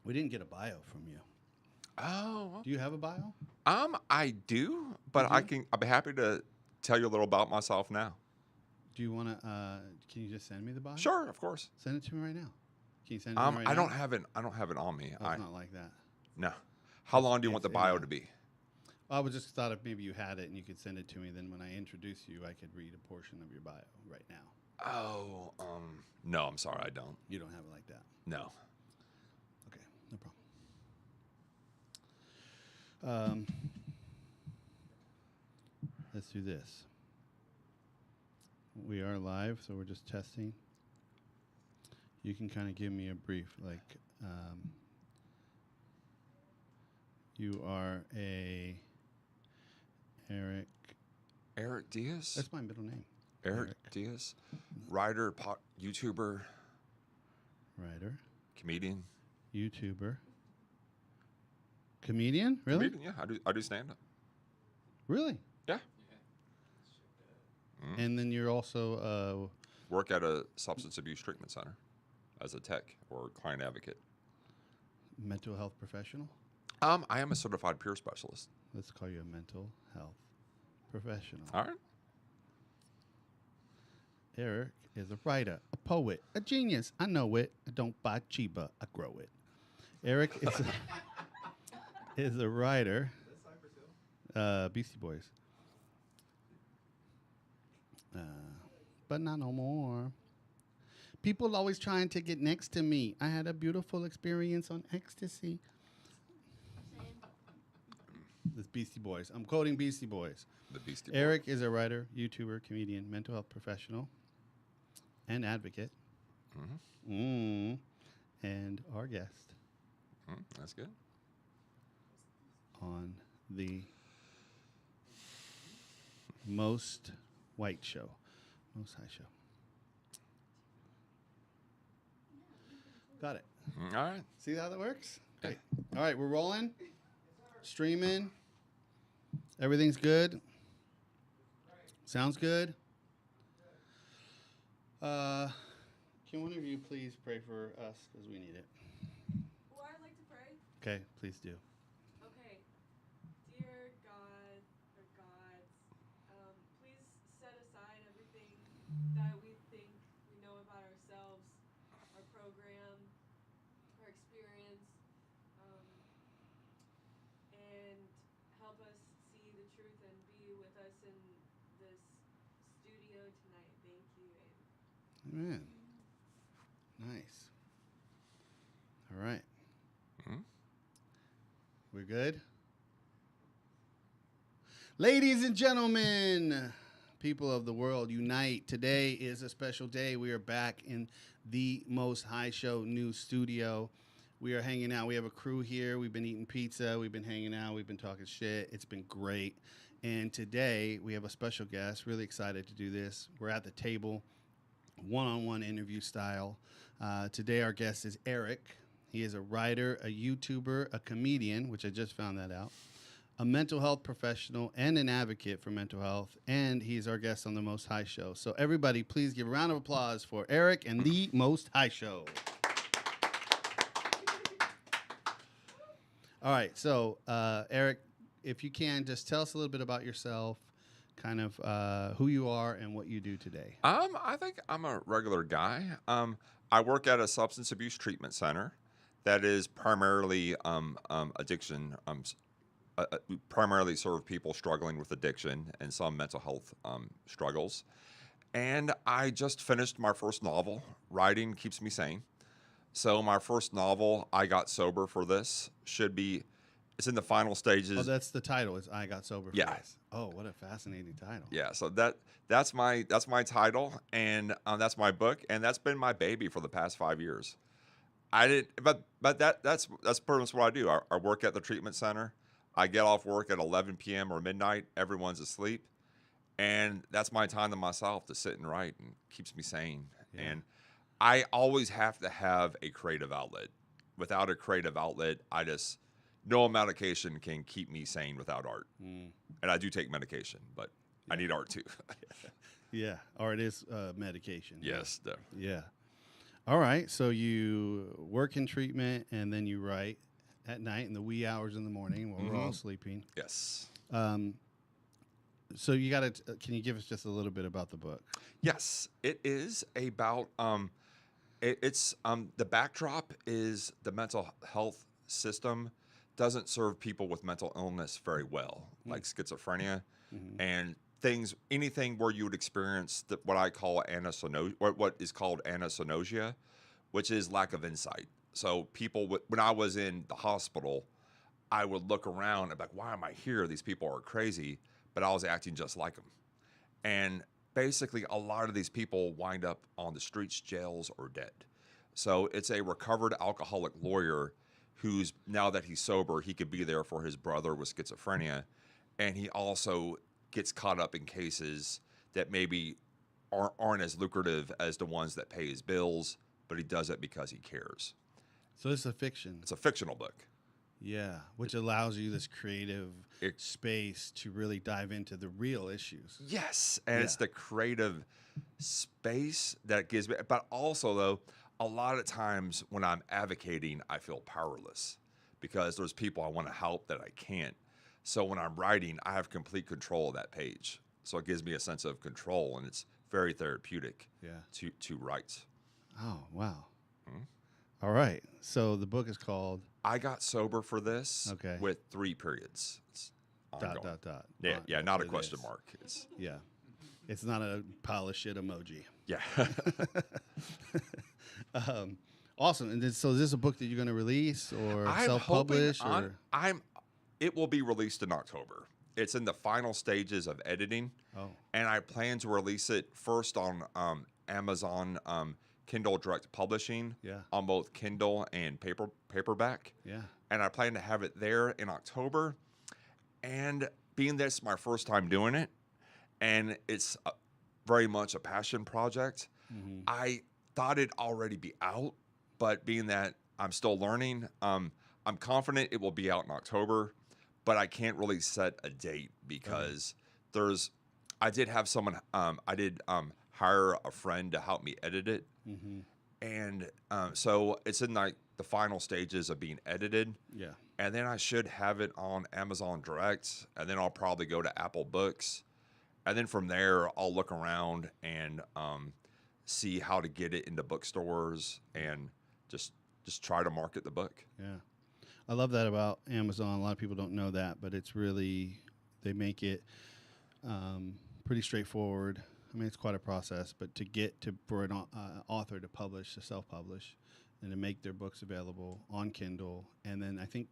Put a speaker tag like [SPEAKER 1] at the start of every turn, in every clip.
[SPEAKER 1] We didn't get a bio from you.
[SPEAKER 2] Oh,
[SPEAKER 1] Do you have a bio?
[SPEAKER 2] I do,
[SPEAKER 1] You
[SPEAKER 2] but
[SPEAKER 1] do?
[SPEAKER 2] I'd be happy to tell you a little about myself now.
[SPEAKER 1] Do you want to? Can you just send me the bio?
[SPEAKER 2] Sure, of course.
[SPEAKER 1] Send it to me right now. Can you send it to me right
[SPEAKER 2] I
[SPEAKER 1] now?
[SPEAKER 2] don't have it. I don't have it on me.
[SPEAKER 1] Oh, it's not like that.
[SPEAKER 2] No. How long do you want
[SPEAKER 1] It's
[SPEAKER 2] the
[SPEAKER 1] in
[SPEAKER 2] bio to be?
[SPEAKER 1] I was just thought if maybe you had it and you could send it to me. Then when I introduce you, I could read a portion of your bio right now.
[SPEAKER 2] Oh, no, I'm sorry, I don't.
[SPEAKER 1] You don't have it like that.
[SPEAKER 2] No.
[SPEAKER 1] Okay, no problem. Let's do this. We are live, so we're just testing. You can kind of give me a brief, like, you are a
[SPEAKER 2] Eric Diaz?
[SPEAKER 1] That's my middle name.
[SPEAKER 2] Eric Diaz? Writer, YouTuber,
[SPEAKER 1] Writer,
[SPEAKER 2] comedian.
[SPEAKER 1] YouTuber, comedian. Really?
[SPEAKER 2] Comedian, yeah, I do stand up.
[SPEAKER 1] Really?
[SPEAKER 2] Yeah.
[SPEAKER 1] And then you're also
[SPEAKER 2] Work at a substance abuse treatment center as a tech or client advocate.
[SPEAKER 1] mental health professional.
[SPEAKER 2] I am a certified peer specialist.
[SPEAKER 1] Let's call you a mental health professional.
[SPEAKER 2] All right.
[SPEAKER 1] Eric is a writer, a poet, a genius. I know it. I don't buy Chiba. I grow it. Eric is a writer. Beastie Boys. But not no more. People always trying to get next to me. I had a beautiful experience on ecstasy. This Beastie Boys. I'm quoting Beastie Boys.
[SPEAKER 2] The Beastie Boys.
[SPEAKER 1] Eric is a writer, YouTuber, comedian, mental health professional, and advocate. And our guest
[SPEAKER 2] That's good.
[SPEAKER 1] on the Most White Show. Most High Show. Got it.
[SPEAKER 2] All right.
[SPEAKER 1] See how that works? Great. All right, we're rolling. Streaming. Everything's good. Sounds good. Can one of you please pray for us because we need it?
[SPEAKER 3] Well, I'd like to pray.
[SPEAKER 1] Okay, please do.
[SPEAKER 3] Okay. Dear God, or gods, please set aside everything that we think we know about ourselves, our program, our experience, and help us see the truth and be with us in this studio tonight. Thank you.
[SPEAKER 1] Amen. Nice. All right. We're good? Ladies and gentlemen, people of the world, unite. Today is a special day. We are back in the Most High Show new studio. We are hanging out. We have a crew here. We've been eating pizza. We've been hanging out. We've been talking shit. It's been great. And today we have a special guest. Really excited to do this. We're at the table, one-on-one interview style. Today our guest is Eric. He is a writer, a YouTuber, a comedian, which I just found that out, a mental health professional, and an advocate for mental health. And he's our guest on the Most High Show. So everybody, please give a round of applause for Eric and the Most High Show. All right. So, Eric, if you can, just tell us a little bit about yourself, kind of who you are and what you do today.
[SPEAKER 2] I think I'm a regular guy. I work at a substance abuse treatment center that is primarily addiction. We primarily serve people struggling with addiction and some mental health struggles. And I just finished my first novel. Writing keeps me sane. So my first novel, I Got Sober for This, it's in the final stages.
[SPEAKER 1] Oh, that's the title. Is I Got Sober for This. Oh, what a fascinating title.
[SPEAKER 2] Yeah, so that's my title, and that's my book, and that's been my baby for the past 5 years. But that's pretty much what I do. I work at the treatment center. I get off work at 11 p.m. or midnight. Everyone's asleep, and that's my time to myself to sit and write, and keeps me sane. Yeah. And I always have to have a creative outlet. Without a creative outlet, no medication can keep me sane without art. And I do take medication, but I need art too.
[SPEAKER 1] Yeah, art is medication.
[SPEAKER 2] Yes.
[SPEAKER 1] Yeah. All right. So you work in treatment and then you write at night in the wee hours in the morning while we're all sleeping.
[SPEAKER 2] Yes.
[SPEAKER 1] So you got to. Can you give us just a little bit about the book?
[SPEAKER 2] Yes, it is about it's the backdrop is the mental health system doesn't serve people with mental illness very well, like schizophrenia and things anything where you would experience what I call anosognosia, what is called anosognosia, which is lack of insight. So people when I was in the hospital, I would look around and be like, why am I here? These people are crazy, but I was acting just like them. And basically, a lot of these people wind up on the streets, jails, or dead. So it's a recovered alcoholic lawyer who's, now that he's sober, he could be there for his brother with schizophrenia. And he also gets caught up in cases that maybe aren't as lucrative as the ones that pay his bills, but he does it because he cares.
[SPEAKER 1] So it's a fiction.
[SPEAKER 2] It's a fictional book.
[SPEAKER 1] Yeah, which allows you this creative space to really dive into the real issues.
[SPEAKER 2] Yes, and it's the creative space that gives me. But also, though, a lot of times when I'm advocating, I feel powerless because there's people I want to help that I can't. So when I'm writing, I have complete control of that page. So it gives me a sense of control, and it's very therapeutic. To write.
[SPEAKER 1] Oh wow! All right, so the book is called
[SPEAKER 2] I Got Sober for This.
[SPEAKER 1] Okay.
[SPEAKER 2] With 3 periods. It's ongoing.
[SPEAKER 1] dot.
[SPEAKER 2] Yeah, not a question mark. It's
[SPEAKER 1] It's not a pile of shit emoji.
[SPEAKER 2] yeah.
[SPEAKER 1] Awesome. And then, so is this a book that you're going to release or
[SPEAKER 2] I'm
[SPEAKER 1] self-publish?
[SPEAKER 2] hoping it will be released in October. It's in the final stages of editing.
[SPEAKER 1] Oh.
[SPEAKER 2] And I plan to release it first on Amazon Kindle Direct Publishing on both Kindle and paperback.
[SPEAKER 1] Yeah.
[SPEAKER 2] And I plan to have it there in October. And being this my first time doing it, and it's very much a passion project, I thought it'd already be out, but being that I'm still learning, I'm confident it will be out in October, but I can't really set a date because I did have someone, hire a friend to help me edit it. And so it's in like the final stages of being edited.
[SPEAKER 1] Yeah.
[SPEAKER 2] And then I should have it on Amazon Direct, and then I'll probably go to Apple Books. And then from there, I'll look around and see how to get it into bookstores and just try to market the book.
[SPEAKER 1] Yeah. I love that about Amazon. A lot of people don't know that, but it's really, they make it pretty straightforward. I mean, it's quite a process, but to get for an author to publish, to self-publish, and to make their books available on Kindle, and then I think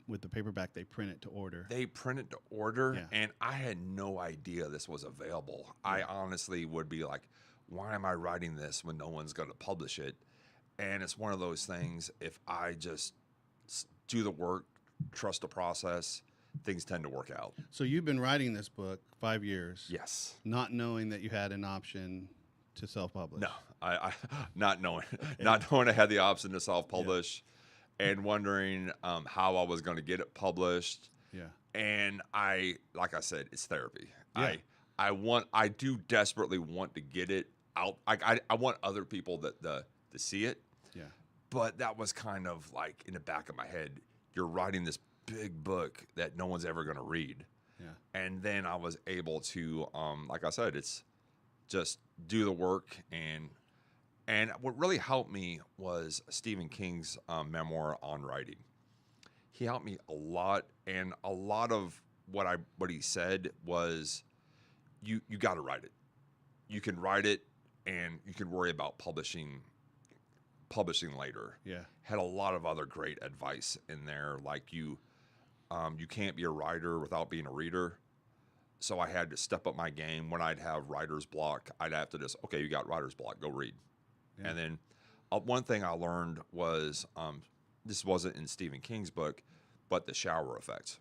[SPEAKER 1] with the paperback, they print it to order.
[SPEAKER 2] They print it to order, and I had no idea this was available. Yeah. I honestly would be like, why am I writing this when no one's going to publish it? And it's one of those things, if I just do the work, trust the process, things tend to work out.
[SPEAKER 1] So you've been writing this book 5 years.
[SPEAKER 2] Yes.
[SPEAKER 1] Not knowing that you had an option to self-publish.
[SPEAKER 2] No, I not knowing I had the option to self-publish, and wondering how I was going to get it published.
[SPEAKER 1] Yeah.
[SPEAKER 2] And like I said, it's therapy.
[SPEAKER 1] Yeah.
[SPEAKER 2] I do desperately want to get it out. I want other people to see it.
[SPEAKER 1] Yeah.
[SPEAKER 2] But that was kind of like in the back of my head. You're writing this big book that no one's ever going to read. Yeah. And then I was able to, like I said, it's just do the work. And what really helped me was Stephen King's memoir on writing. He helped me a lot, and a lot of what he said was, you got to write it. You can write it, and you can worry about publishing later.
[SPEAKER 1] Yeah.
[SPEAKER 2] Had a lot of other great advice in there, like you can't be a writer without being a reader. So I had to step up my game. When I'd have writer's block, I'd have to just, okay, you got writer's block, go read. Yeah. And then one thing I learned was, this wasn't in Stephen King's book, but the shower effect.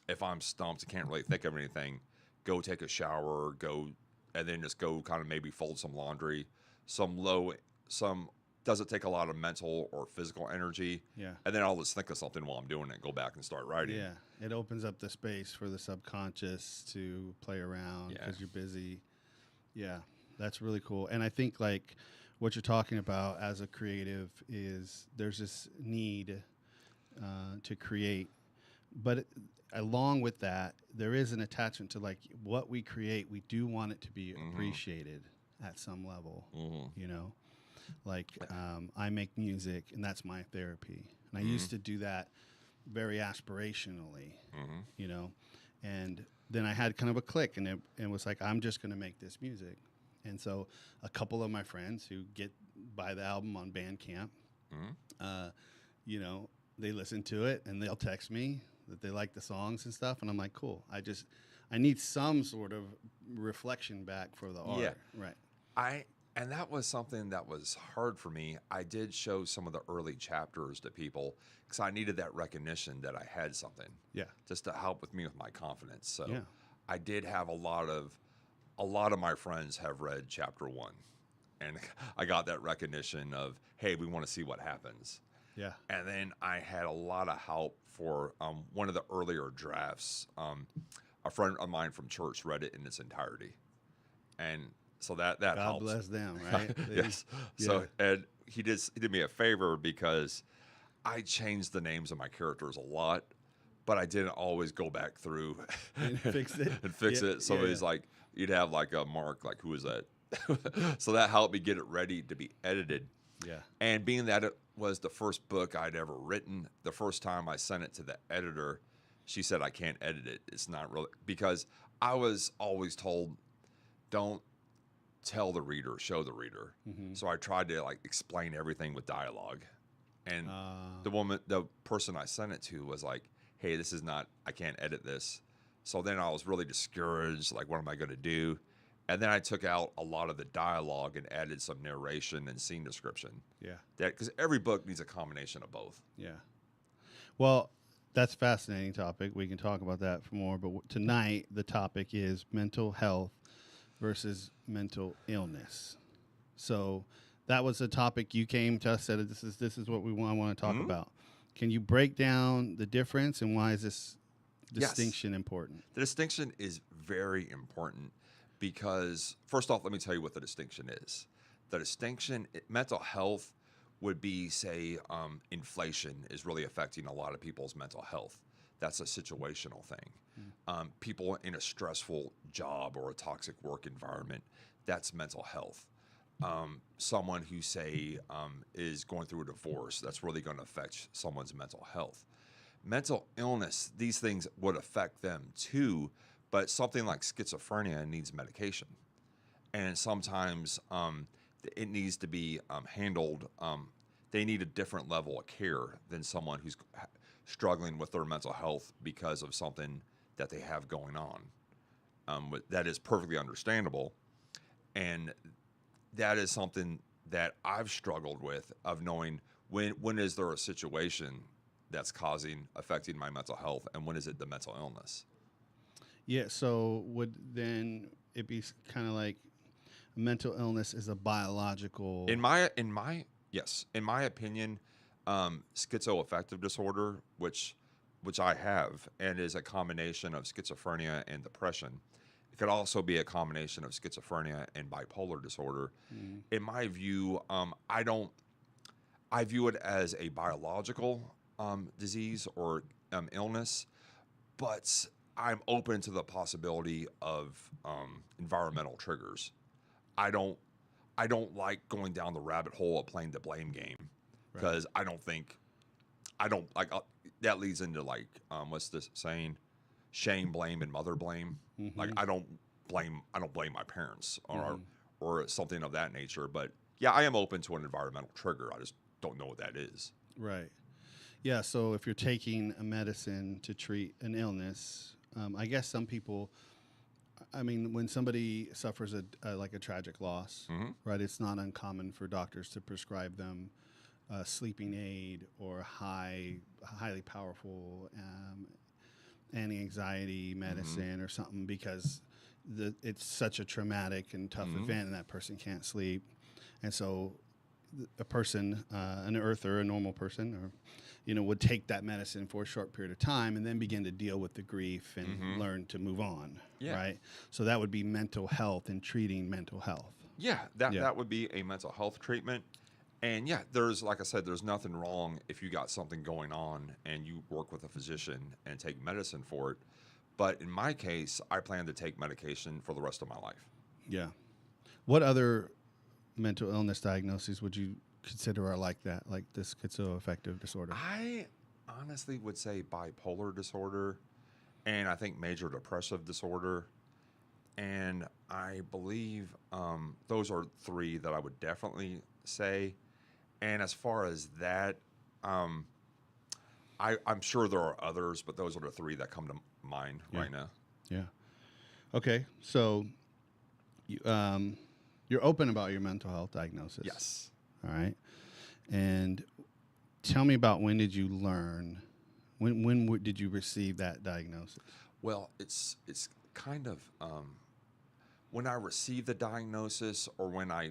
[SPEAKER 2] If I'm stumped, I can't really think of anything, go take a shower, and then just go kind of maybe fold some laundry, doesn't take a lot of mental or physical energy.
[SPEAKER 1] Yeah. And
[SPEAKER 2] then I'll just think of something while I'm doing it, go back and start writing.
[SPEAKER 1] Yeah. It opens up the space for the subconscious to play around because you're busy. Yeah. That's really cool. And I think like what you're talking about as a creative is there's this need to create, but along with that, there is an attachment to like what we create. We do want it to be appreciated at some level, you know. Like I make music, and that's my therapy. And I used to do that very aspirationally, you know. And then I had kind of a click, and it was like, I'm just going to make this music. And so a couple of my friends who buy the album on Bandcamp, you know, they listen to it, and they'll text me that they like the songs and stuff. And I'm like, cool. I need some sort of reflection back for the art.
[SPEAKER 2] Yeah.
[SPEAKER 1] Right.
[SPEAKER 2] And that was something that was hard for me. I did show some of the early chapters to people because I needed that recognition that I had something.
[SPEAKER 1] Yeah.
[SPEAKER 2] Just to help with me with my confidence. So
[SPEAKER 1] Yeah.
[SPEAKER 2] I did have a lot of my friends have read chapter 1, and I got that recognition of, hey, we want to see what happens.
[SPEAKER 1] Yeah.
[SPEAKER 2] And then I had a lot of help for one of the earlier drafts. A friend of mine from church read it in its entirety, and so that
[SPEAKER 1] God
[SPEAKER 2] helps.
[SPEAKER 1] bless them, right?
[SPEAKER 2] Yes.
[SPEAKER 1] Yeah.
[SPEAKER 2] So and he did me a favor because I changed the names of my characters a lot, but I didn't always go back through
[SPEAKER 1] And fix it.
[SPEAKER 2] and fix
[SPEAKER 1] Yeah,
[SPEAKER 2] it. So
[SPEAKER 1] yeah.
[SPEAKER 2] he's like, you'd have like a mark, like who is that? So that helped me get it ready to be edited.
[SPEAKER 1] Yeah.
[SPEAKER 2] And being that it was the first book I'd ever written, the first time I sent it to the editor, she said, I can't edit it. It's not really, because I was always told, don't tell the reader, show the reader. So I tried to like explain everything with dialogue. And the person I sent it to was like, hey, this is not, I can't edit this. So then I was really discouraged. Like, what am I going to do? And then I took out a lot of the dialogue and added some narration and scene description.
[SPEAKER 1] Yeah.
[SPEAKER 2] Because every book needs a combination of both.
[SPEAKER 1] Yeah. Well, that's a fascinating topic. We can talk about that for more. But tonight, the topic is mental health versus mental illness. So that was a topic you came to us, said this is what we want to talk about. Can you break down the difference, and why is this distinction important?
[SPEAKER 2] The distinction is very important because, first off, let me tell you what the distinction is. The distinction, mental health would be, say, inflation is really affecting a lot of people's mental health. That's a situational thing. People in a stressful job or a toxic work environment, that's mental health. Someone who, say, is going through a divorce, that's really going to affect someone's mental health. Mental illness, these things would affect them too, but something like schizophrenia needs medication. And sometimes it needs to be handled. They need a different level of care than someone who's struggling with their mental health because of something that they have going on. That is perfectly understandable. And that is something that I've struggled with, of knowing when is there a situation that's affecting my mental health, and when is it the mental illness?
[SPEAKER 1] Yeah, so would then it be kind of like mental illness is a biological...
[SPEAKER 2] In my opinion, schizoaffective disorder, which I have, and is a combination of schizophrenia and depression. It could also be a combination of schizophrenia and bipolar disorder. In my view, I view it as a biological disease or illness, but I'm open to the possibility of environmental triggers. I don't like going down the rabbit hole of playing the blame game, because I don't like that leads into like what's this saying? Shame, blame, and mother blame. Like I don't blame my parents or something of that nature. But yeah, I am open to an environmental trigger. I just don't know what that is.
[SPEAKER 1] Right. Yeah. So if you're taking a medicine to treat an illness, I guess some people, I mean, when somebody suffers like a tragic loss, right, it's not uncommon for doctors to prescribe them a sleeping aid or highly powerful anti-anxiety medicine or something, because it's such a traumatic and tough event, and that person can't sleep. And so a person, an earther, a normal person, or would take that medicine for a short period of time and then begin to deal with the grief and learn to move on, right? So that would be mental health and treating mental health.
[SPEAKER 2] Yeah, that
[SPEAKER 1] Yeah.
[SPEAKER 2] that would be a mental health treatment. And yeah, there's like I said, there's nothing wrong if you got something going on and you work with a physician and take medicine for it. But in my case, I plan to take medication for the rest of my life.
[SPEAKER 1] Yeah. What other mental illness diagnoses would you consider are like that, like the schizoaffective disorder?
[SPEAKER 2] I honestly would say bipolar disorder and I think major depressive disorder. And I believe those are three that I would definitely say. And as far as that, um, I'm sure there are others, but those are the three that come to mind
[SPEAKER 1] Yeah.
[SPEAKER 2] right now.
[SPEAKER 1] Yeah. Okay. So you, you're open about your mental health diagnosis.
[SPEAKER 2] Yes.
[SPEAKER 1] All right. And tell me about when did you learn? When did you receive that diagnosis?
[SPEAKER 2] Well, it's kind of when I received the diagnosis or when I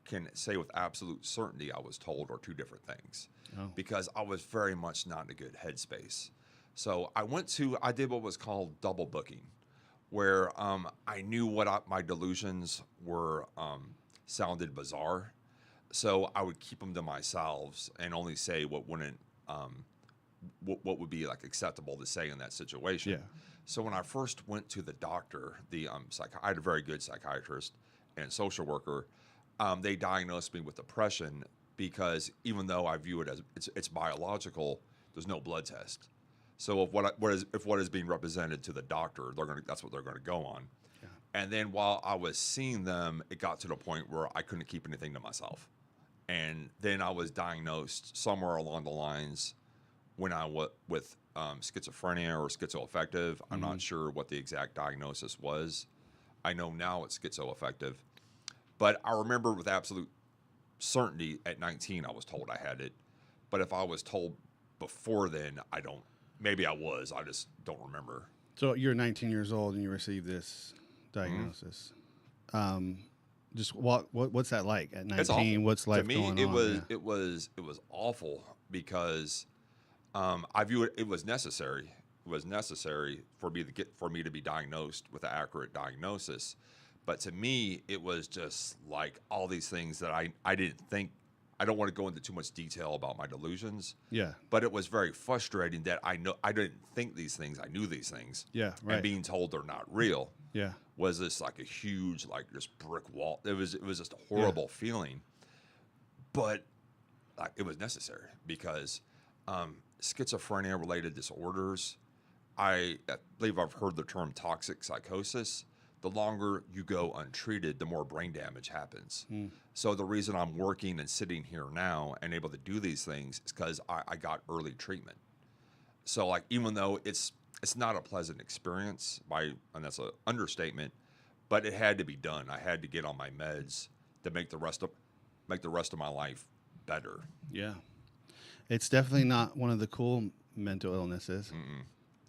[SPEAKER 2] can say with absolute certainty I was told are two different things
[SPEAKER 1] Oh.
[SPEAKER 2] because I was very much not in a good headspace. So I did what was called double booking, where I knew my delusions were sounded bizarre. So I would keep them to myself and only say what wouldn't, what would be like acceptable to say in that situation.
[SPEAKER 1] Yeah.
[SPEAKER 2] So when I first went to the doctor, I had a very good psychiatrist and social worker. They diagnosed me with depression because even though I view it as it's biological, there's no blood test. So if what is being represented to the doctor, that's what they're gonna go on.
[SPEAKER 1] Yeah.
[SPEAKER 2] And then while I was seeing them, it got to the point where I couldn't keep anything to myself. And then I was diagnosed somewhere along the lines when I was with schizophrenia or schizoaffective. I'm not sure what the exact diagnosis was. I know now it's schizoaffective. But I remember with absolute certainty at 19, I was told I had it. But if I was told before then, I don't. Maybe I was. I just don't remember.
[SPEAKER 1] So you're 19 years old and you received this diagnosis. Just what's that like at
[SPEAKER 2] It's awful.
[SPEAKER 1] 19? What's life
[SPEAKER 2] To me,
[SPEAKER 1] going
[SPEAKER 2] it
[SPEAKER 1] on?
[SPEAKER 2] was
[SPEAKER 1] Yeah.
[SPEAKER 2] it was awful because I view it was necessary. It was necessary for me to be diagnosed with an accurate diagnosis. But to me, it was just like all these things that I didn't think. I don't want to go into too much detail about my delusions.
[SPEAKER 1] Yeah.
[SPEAKER 2] But it was very frustrating that I didn't think these things. I knew these things.
[SPEAKER 1] Yeah. Right.
[SPEAKER 2] And being told they're not real
[SPEAKER 1] Yeah.
[SPEAKER 2] was this like a huge like just brick wall. It was just a horrible feeling. But like it was necessary because schizophrenia related disorders. I believe I've heard the term toxic psychosis. The longer you go untreated, the more brain damage happens. So the reason I'm working and sitting here now and able to do these things is because I got early treatment. So like even though it's not a pleasant experience, and that's an understatement, but it had to be done. I had to get on my meds to make the rest of my life better.
[SPEAKER 1] Yeah. It's definitely not one of the cool mental illnesses.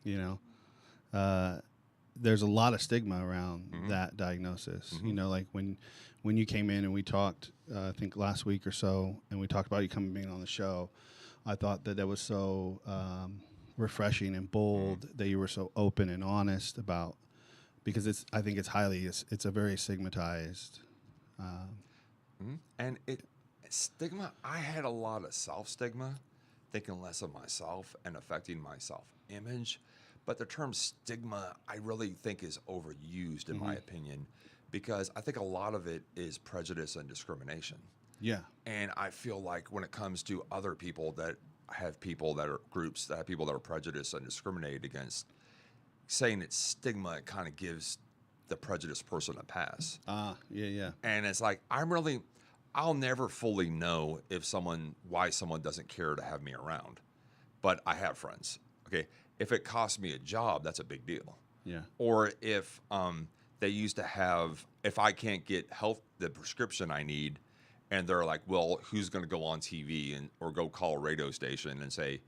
[SPEAKER 1] You know, there's a lot of stigma around that diagnosis. You know, like when you came in and we talked, I think last week or so, and we talked about you coming on the show, I thought that was so refreshing and bold that you were so open and honest about, because I think it's a very stigmatized.
[SPEAKER 2] And stigma, I had a lot of self-stigma, thinking less of myself and affecting my self-image. But the term stigma, I really think is overused in my opinion, because I think a lot of it is prejudice and discrimination.
[SPEAKER 1] Yeah.
[SPEAKER 2] And I feel like when it comes to other people that have people that are groups that have people that are prejudiced and discriminated against, saying it's stigma, it kind of gives the prejudiced person a pass.
[SPEAKER 1] Yeah.
[SPEAKER 2] And it's like, I'll never fully know why someone doesn't care to have me around, but I have friends. Okay. If it costs me a job, that's a big deal.
[SPEAKER 1] Yeah.
[SPEAKER 2] Or if they used to have, if I can't get the prescription I need, and they're like, well, who's going to go on TV or go call a radio station and say,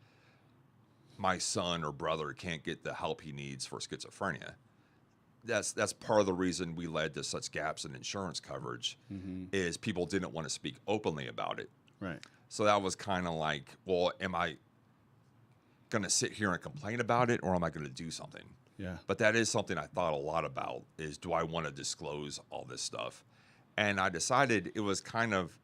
[SPEAKER 2] my son or brother can't get the help he needs for schizophrenia? That's part of the reason we led to such gaps in insurance coverage, is people didn't want to speak openly about it.
[SPEAKER 1] Right.
[SPEAKER 2] So that was kind of like, well, am I going to sit here and complain about it, or am I going to do something?
[SPEAKER 1] Yeah.
[SPEAKER 2] But that is something I thought a lot about, is do I want to disclose all this stuff? And I decided it was kind of,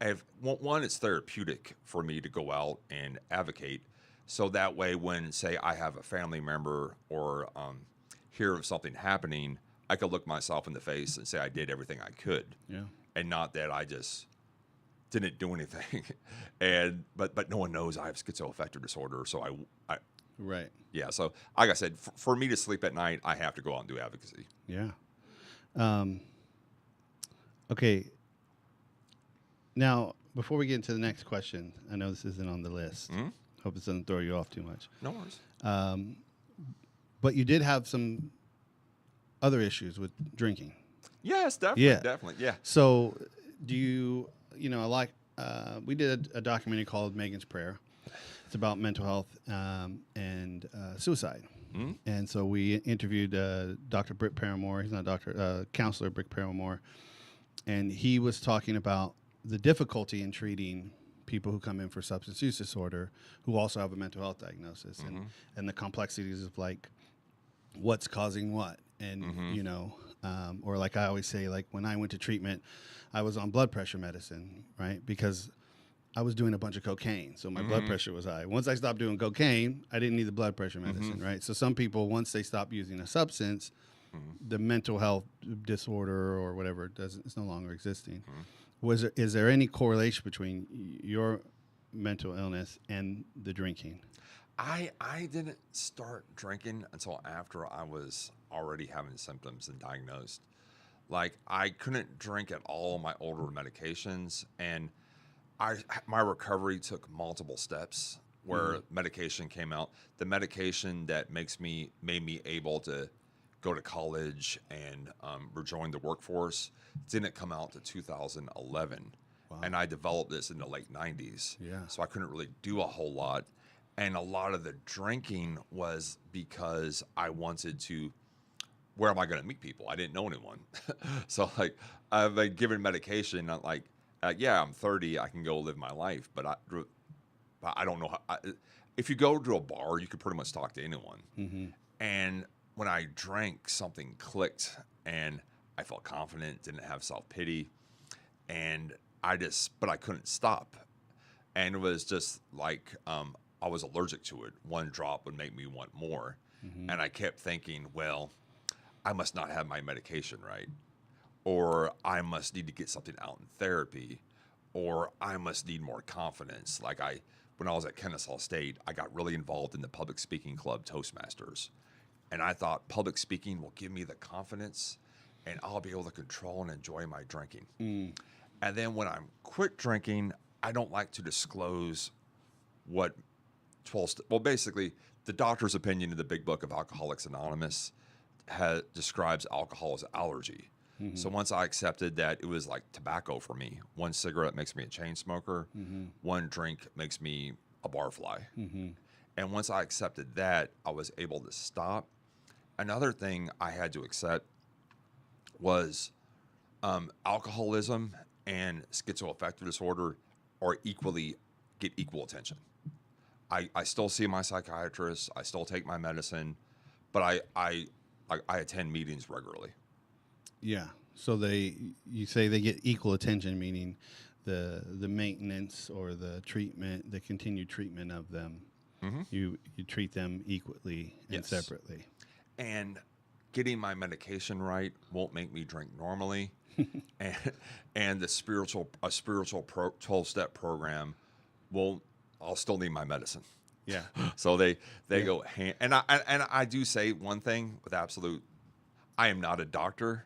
[SPEAKER 2] if one, it's therapeutic for me to go out and advocate. So that way, when, say, I have a family member or hear of something happening, I could look myself in the face and say I did everything I could.
[SPEAKER 1] Yeah.
[SPEAKER 2] And not that I just didn't do anything. But no one knows I have schizoaffective disorder. So I
[SPEAKER 1] Right.
[SPEAKER 2] yeah. So like I said, for me to sleep at night, I have to go out and do advocacy.
[SPEAKER 1] Yeah. Okay. Now, before we get into the next question, I know this isn't on the list.
[SPEAKER 2] Mhm.
[SPEAKER 1] Hope this doesn't throw you off too much.
[SPEAKER 2] No worries.
[SPEAKER 1] But you did have some other issues with drinking.
[SPEAKER 2] Yes, definitely.
[SPEAKER 1] Yeah.
[SPEAKER 2] Definitely. Yeah.
[SPEAKER 1] So, do you, we did a documentary called Megan's Prayer. It's about mental health and suicide.
[SPEAKER 2] Mhm.
[SPEAKER 1] And so we interviewed Dr. Britt Paramore. He's not a doctor, counselor Britt Paramore. And he was talking about the difficulty in treating people who come in for substance use disorder who also have a mental health diagnosis and the complexities of like what's causing what. And, or like I always say, like when I went to treatment, I was on blood pressure medicine, right? Because I was doing a bunch of cocaine, so my blood pressure was high. Once I stopped doing cocaine, I didn't need the blood pressure medicine, right? So some people, once they stop using a substance, the mental health disorder or whatever it's no longer existing. Is there any correlation between your mental illness and the drinking?
[SPEAKER 2] I didn't start drinking until after I was already having symptoms and diagnosed. Like I couldn't drink at all my older medications, and my recovery took multiple steps where medication came out. The medication that made me able to go to college and rejoin the workforce didn't come out to 2011.
[SPEAKER 1] Wow.
[SPEAKER 2] And I developed this in the late 90s.
[SPEAKER 1] Yeah.
[SPEAKER 2] So I couldn't really do a whole lot. And a lot of the drinking was because I wanted to, where am I going to meet people? I didn't know anyone. So like I've been given medication, not like, yeah, I'm 30, I can go live my life, but I don't know how. If you go to a bar, you could pretty much talk to anyone. And when I drank, something clicked, and I felt confident, didn't have self-pity, and but I couldn't stop. And it was just like I was allergic to it. One drop would make me want more. And I kept thinking, well, I must not have my medication right. Or I must need to get something out in therapy. Or I must need more confidence. Like when I was at Kennesaw State, I got really involved in the public speaking club Toastmasters. And I thought public speaking will give me the confidence and I'll be able to control and enjoy my drinking. And then when I quit drinking, I don't like to disclose what basically the doctor's opinion in the big book of Alcoholics Anonymous describes alcohol as allergy. So once I accepted that it was like tobacco for me, one cigarette makes me a chain smoker, one drink makes me a barfly. And once I accepted that, I was able to stop. Another thing I had to accept was alcoholism and schizoaffective disorder get equal attention. I still see my psychiatrist, I still take my medicine, but I attend meetings regularly.
[SPEAKER 1] Yeah. So you say they get equal attention, meaning the maintenance or the treatment, the continued treatment of them. You treat them equally and separately.
[SPEAKER 2] And getting my medication right won't make me drink normally. and a spiritual 12-step program I'll still need my medicine.
[SPEAKER 1] Yeah.
[SPEAKER 2] So they go hand, and I do say one thing with absolute, I am not a doctor.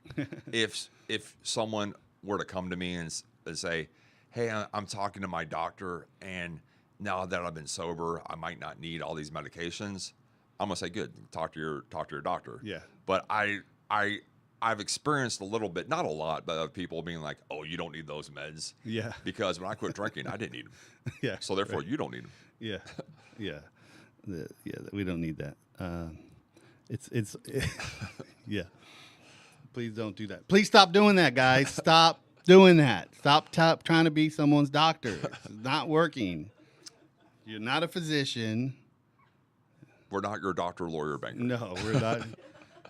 [SPEAKER 2] If someone were to come to me and say, hey, I'm talking to my doctor, and now that I've been sober, I might not need all these medications, I'm gonna say, good, talk to your doctor.
[SPEAKER 1] Yeah.
[SPEAKER 2] But I've experienced a little bit, not a lot, but of people being like, oh, you don't need those meds.
[SPEAKER 1] Yeah.
[SPEAKER 2] Because when I quit drinking, I didn't need them.
[SPEAKER 1] Yeah.
[SPEAKER 2] So therefore, you don't need them.
[SPEAKER 1] Yeah. Yeah. We don't need that. It's yeah. Please don't do that. Please stop doing that, guys. Stop doing that. Stop trying to be someone's doctor. It's not working. You're not a physician.
[SPEAKER 2] We're not your doctor, lawyer, banker.
[SPEAKER 1] No, we're not.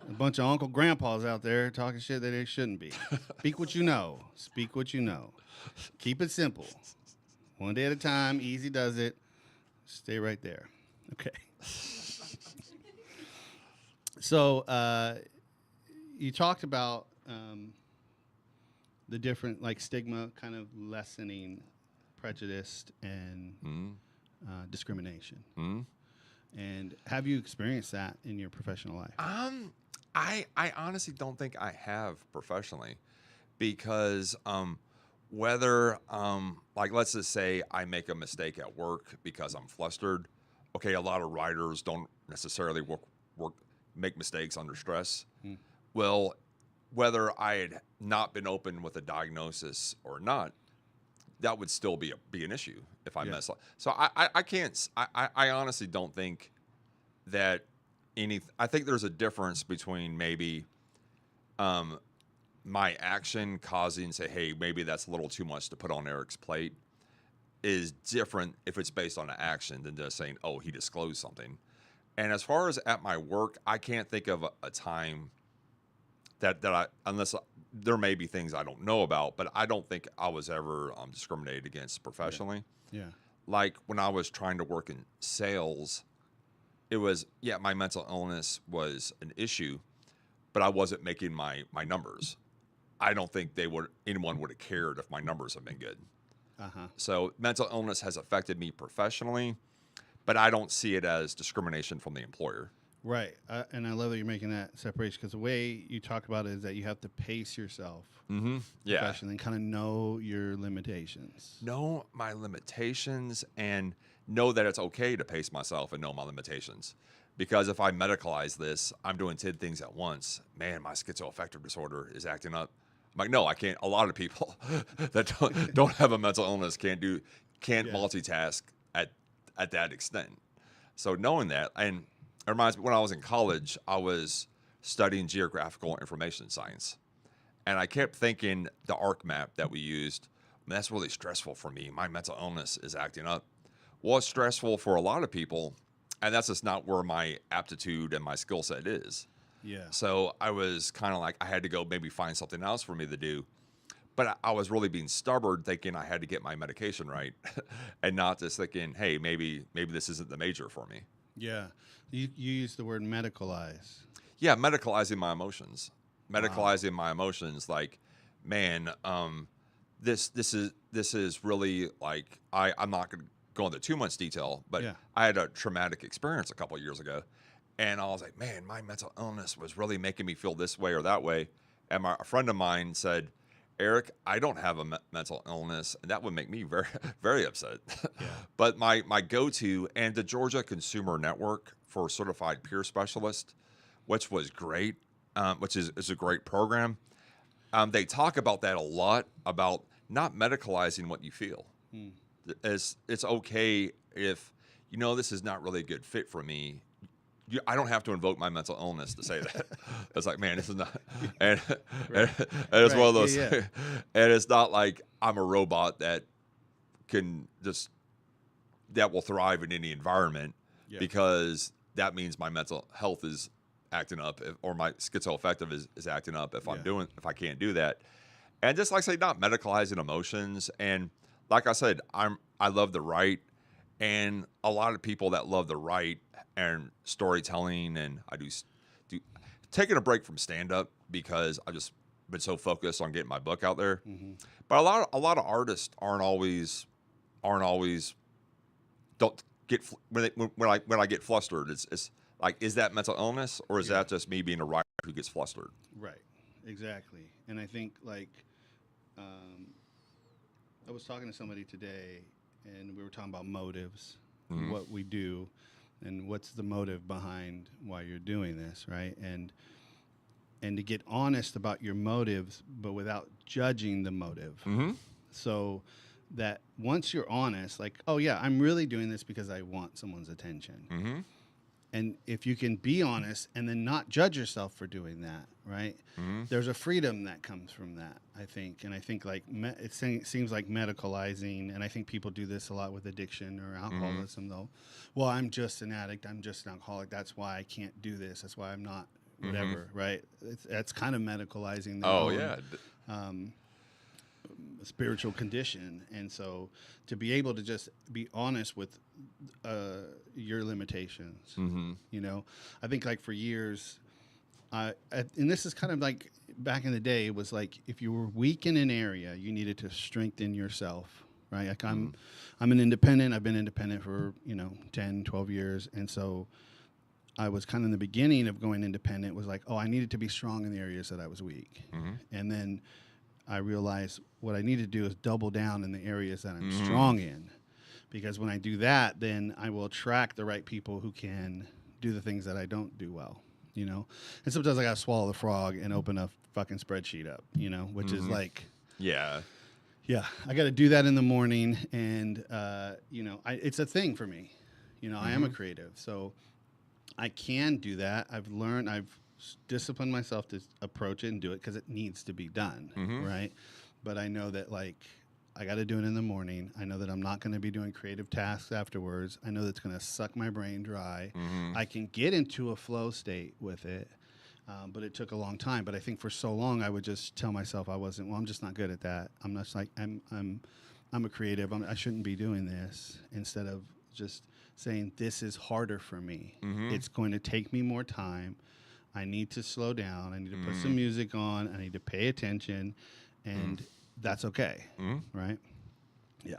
[SPEAKER 1] A bunch of Uncle Grandpas out there talking shit that they shouldn't be. Speak what you know. Speak what you know. Keep it simple. One day at a time. Easy does it. Stay right there. Okay. So you talked about the different, like, stigma kind of lessening prejudice and discrimination. And have you experienced that in your professional life?
[SPEAKER 2] I honestly don't think I have professionally, because whether like, let's just say I make a mistake at work because I'm flustered. Okay, a lot of writers don't necessarily make mistakes under stress. Well, whether I had not been open with a diagnosis or not, that would still be an issue if I mess up. So I can't. I honestly don't think that I think there's a difference between maybe my action causing, say, hey, maybe that's a little too much to put on Eric's plate, is different if it's based on an action than just saying, oh, he disclosed something. And as far as at my work, I can't think of a time that unless there may be things I don't know about, but I don't think I was ever discriminated against professionally.
[SPEAKER 1] Yeah.
[SPEAKER 2] Like when I was trying to work in sales, it was, my mental illness was an issue, but I wasn't making my numbers. I don't think anyone would have cared if my numbers have been good. So mental illness has affected me professionally, but I don't see it as discrimination from the employer.
[SPEAKER 1] Right. And I love that you're making that separation, because the way you talk about it is that you have to pace yourself professionally and kind of know your limitations.
[SPEAKER 2] Know my limitations and know that it's okay to pace myself and know my limitations. Because if I medicalize this, I'm doing 10 things at once. Man, my schizoaffective disorder is acting up. I'm like, no, I can't. A lot of people that don't have a mental illness can't multitask at that extent. So knowing that, and it reminds me, when I was in college, I was studying geographical information science. And I kept thinking the ARC map that we used, that's really stressful for me. My mental illness is acting up. Well, it's stressful for a lot of people, and that's just not where my aptitude and my skill set is.
[SPEAKER 1] Yeah.
[SPEAKER 2] So I was kind of like, I had to go maybe find something else for me to do. But I was really being stubborn, thinking I had to get my medication right and not just thinking, hey, maybe this isn't the major for me.
[SPEAKER 1] Yeah. You use the word medicalize.
[SPEAKER 2] Yeah, medicalizing my emotions. Medicalizing my emotions, like, man, this is really, like, I'm not going to go into too much detail, but I had a traumatic experience a couple of years ago, and I was like, man, my mental illness was really making me feel this way or that way. And a friend of mine said, Eric, I don't have a mental illness, and that would make me very, very upset. But my go-to, and the Georgia Consumer Network for Certified Peer Specialist, which was great, which is a great program. They talk about that a lot, about not medicalizing what you feel. It's okay if, this is not really a good fit for me. I don't have to invoke my mental illness to say that. It's like, man, this is not, and it's one of those, and it's not like I'm a robot that will thrive in any environment, because that means my mental health is acting up, or my schizoaffective is acting up if if I can't do that. And just like I say, not medicalizing emotions. And like I said, I love to write, and a lot of people that love to write and storytelling, and I do taking a break from stand-up because I've just been so focused on getting my book out there. But a lot of artists aren't always don't get when I get flustered. It's like, is that mental illness, or is that just me being a writer who gets flustered?
[SPEAKER 1] Right. Exactly. And I think, like, I was talking to somebody today, and we were talking about motives, what we do, and what's the motive behind why you're doing this, right? And to get honest about your motives, but without judging the motive. So that once you're honest, like, oh yeah, I'm really doing this because I want someone's attention. And if you can be honest and then not judge yourself for doing that, right? There's a freedom that comes from that, I think. And I think, like, it seems like medicalizing, and I think people do this a lot with addiction or alcoholism, though. Well, I'm just an addict. I'm just an alcoholic. That's why I can't do this. That's why I'm not whatever, right? That's kind of medicalizing their
[SPEAKER 2] Oh
[SPEAKER 1] own
[SPEAKER 2] yeah.
[SPEAKER 1] um, spiritual condition. And so to be able to just be honest with your limitations, you know, I think like for years, and this is kind of like back in the day, it was like if you were weak in an area, you needed to strengthen yourself, right? Like I'm an independent. I've been independent for, 10, 12 years. And so I was kind of in the beginning of going independent was like, oh, I needed to be strong in the areas that I was weak. And then I realized what I need to do is double down in the areas that I'm strong in. Because when I do that, then I will attract the right people who can do the things that I don't do well, And sometimes I got to swallow the frog and open a fucking spreadsheet up, which is like,
[SPEAKER 2] Yeah.
[SPEAKER 1] yeah, I got to do that in the morning. And, it's a thing for me. I am a creative. So I can do that. I've disciplined myself to approach it and do it because it needs to be done, right? But I know that, like, I got to do it in the morning. I know that I'm not going to be doing creative tasks afterwards. I know that's going to suck my brain dry. I can get into a flow state with it, but it took a long time. But I think for so long I would just tell myself I'm just not good at that. I'm not like I'm a creative. I shouldn't be doing this, instead of just saying this is harder for me. It's going to take me more time. I need to slow down. I need to put some music on. I need to pay attention, and that's okay, right? Yeah.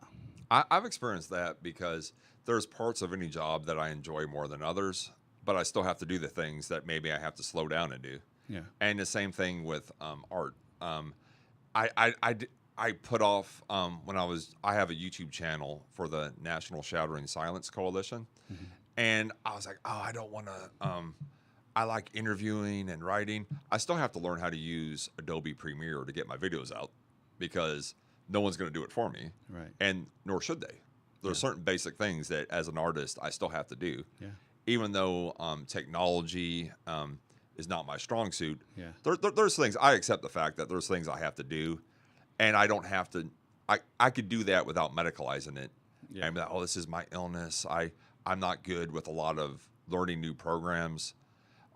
[SPEAKER 2] I've experienced that because there's parts of any job that I enjoy more than others, but I still have to do the things that maybe I have to slow down and do.
[SPEAKER 1] Yeah.
[SPEAKER 2] And the same thing with art. I put off I have a YouTube channel for the National Shattering Silence Coalition, and I was like, oh, I don't want to. I like interviewing and writing. I still have to learn how to use Adobe Premiere to get my videos out, because no one's going to do it for me,
[SPEAKER 1] Right.
[SPEAKER 2] and nor should they. There are certain basic things that, as an artist, I still have to do.
[SPEAKER 1] Yeah.
[SPEAKER 2] Even though technology is not my strong suit,
[SPEAKER 1] Yeah.
[SPEAKER 2] there's things I accept the fact that there's things I have to do, and I don't have to. I could do that without medicalizing it.
[SPEAKER 1] Yeah.
[SPEAKER 2] And be like, oh, this is my illness. I'm not good with a lot of learning new programs.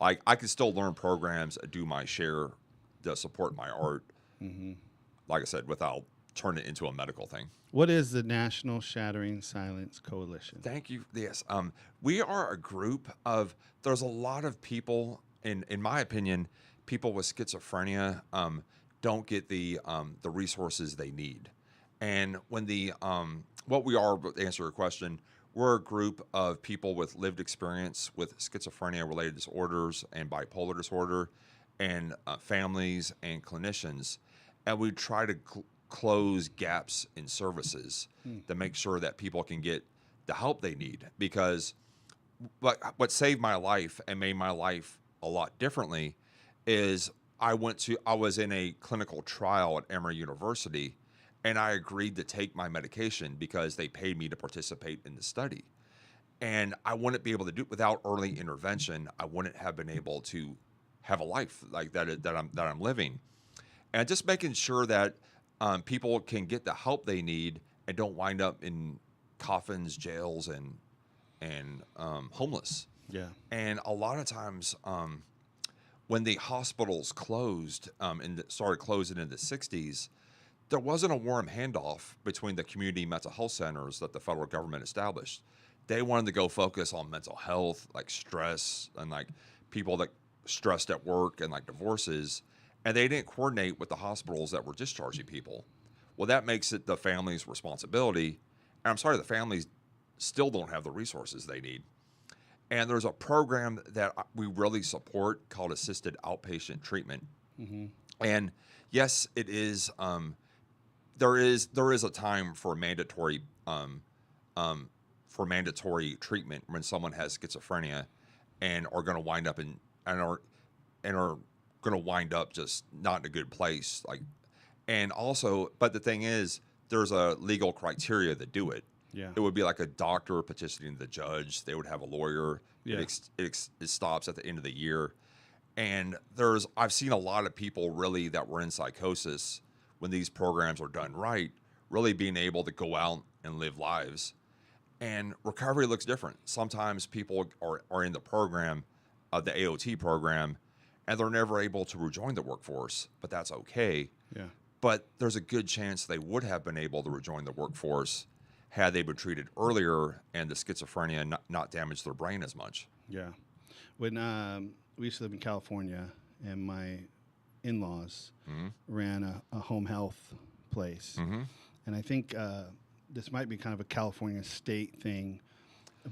[SPEAKER 2] Like, I could still learn programs, do my share to support my art. Like I said, without turning it into a medical thing.
[SPEAKER 1] What is the National Shattering Silence Coalition?
[SPEAKER 2] Thank you. Yes. We are a group of, there's a lot of people, in my opinion, people with schizophrenia don't get the resources they need. And when what we are, to answer your question, we're a group of people with lived experience with schizophrenia-related disorders and bipolar disorder, and families and clinicians. And we try to close gaps in services to make sure that people can get the help they need. Because what saved my life and made my life a lot differently is I was in a clinical trial at Emory University, and I agreed to take my medication because they paid me to participate in the study. And I wouldn't be able to do it without early intervention. I wouldn't have been able to have a life like that I'm living. And just making sure that people can get the help they need and don't wind up in coffins, jails, and homeless.
[SPEAKER 1] Yeah.
[SPEAKER 2] And a lot of times, when the hospitals closed and started closing in the 60s, there wasn't a warm handoff between the community mental health centers that the federal government established. They wanted to go focus on mental health, like stress, and like people that stressed at work, and like divorces, and they didn't coordinate with the hospitals that were discharging people. Well, that makes it the family's responsibility. And I'm sorry, the families still don't have the resources they need. And there's a program that we really support called assisted outpatient treatment. And yes, it is. There is a time for mandatory treatment when someone has schizophrenia and are going to wind up are going to wind up just not in a good place. And also, but the thing is, there's a legal criteria that do it.
[SPEAKER 1] Yeah.
[SPEAKER 2] It would be like a doctor petitioning the judge. They would have a lawyer.
[SPEAKER 1] Yeah.
[SPEAKER 2] It stops at the end of the year. And I've seen a lot of people really that were in psychosis, when these programs are done right, really being able to go out and live lives. And recovery looks different. Sometimes people are in the program, the AOT program, and they're never able to rejoin the workforce, but that's okay.
[SPEAKER 1] Yeah.
[SPEAKER 2] But there's a good chance they would have been able to rejoin the workforce had they been treated earlier and the schizophrenia not damaged their brain as much.
[SPEAKER 1] Yeah. When we used to live in California, and my in-laws ran a home health place, and I think this might be kind of a California state thing,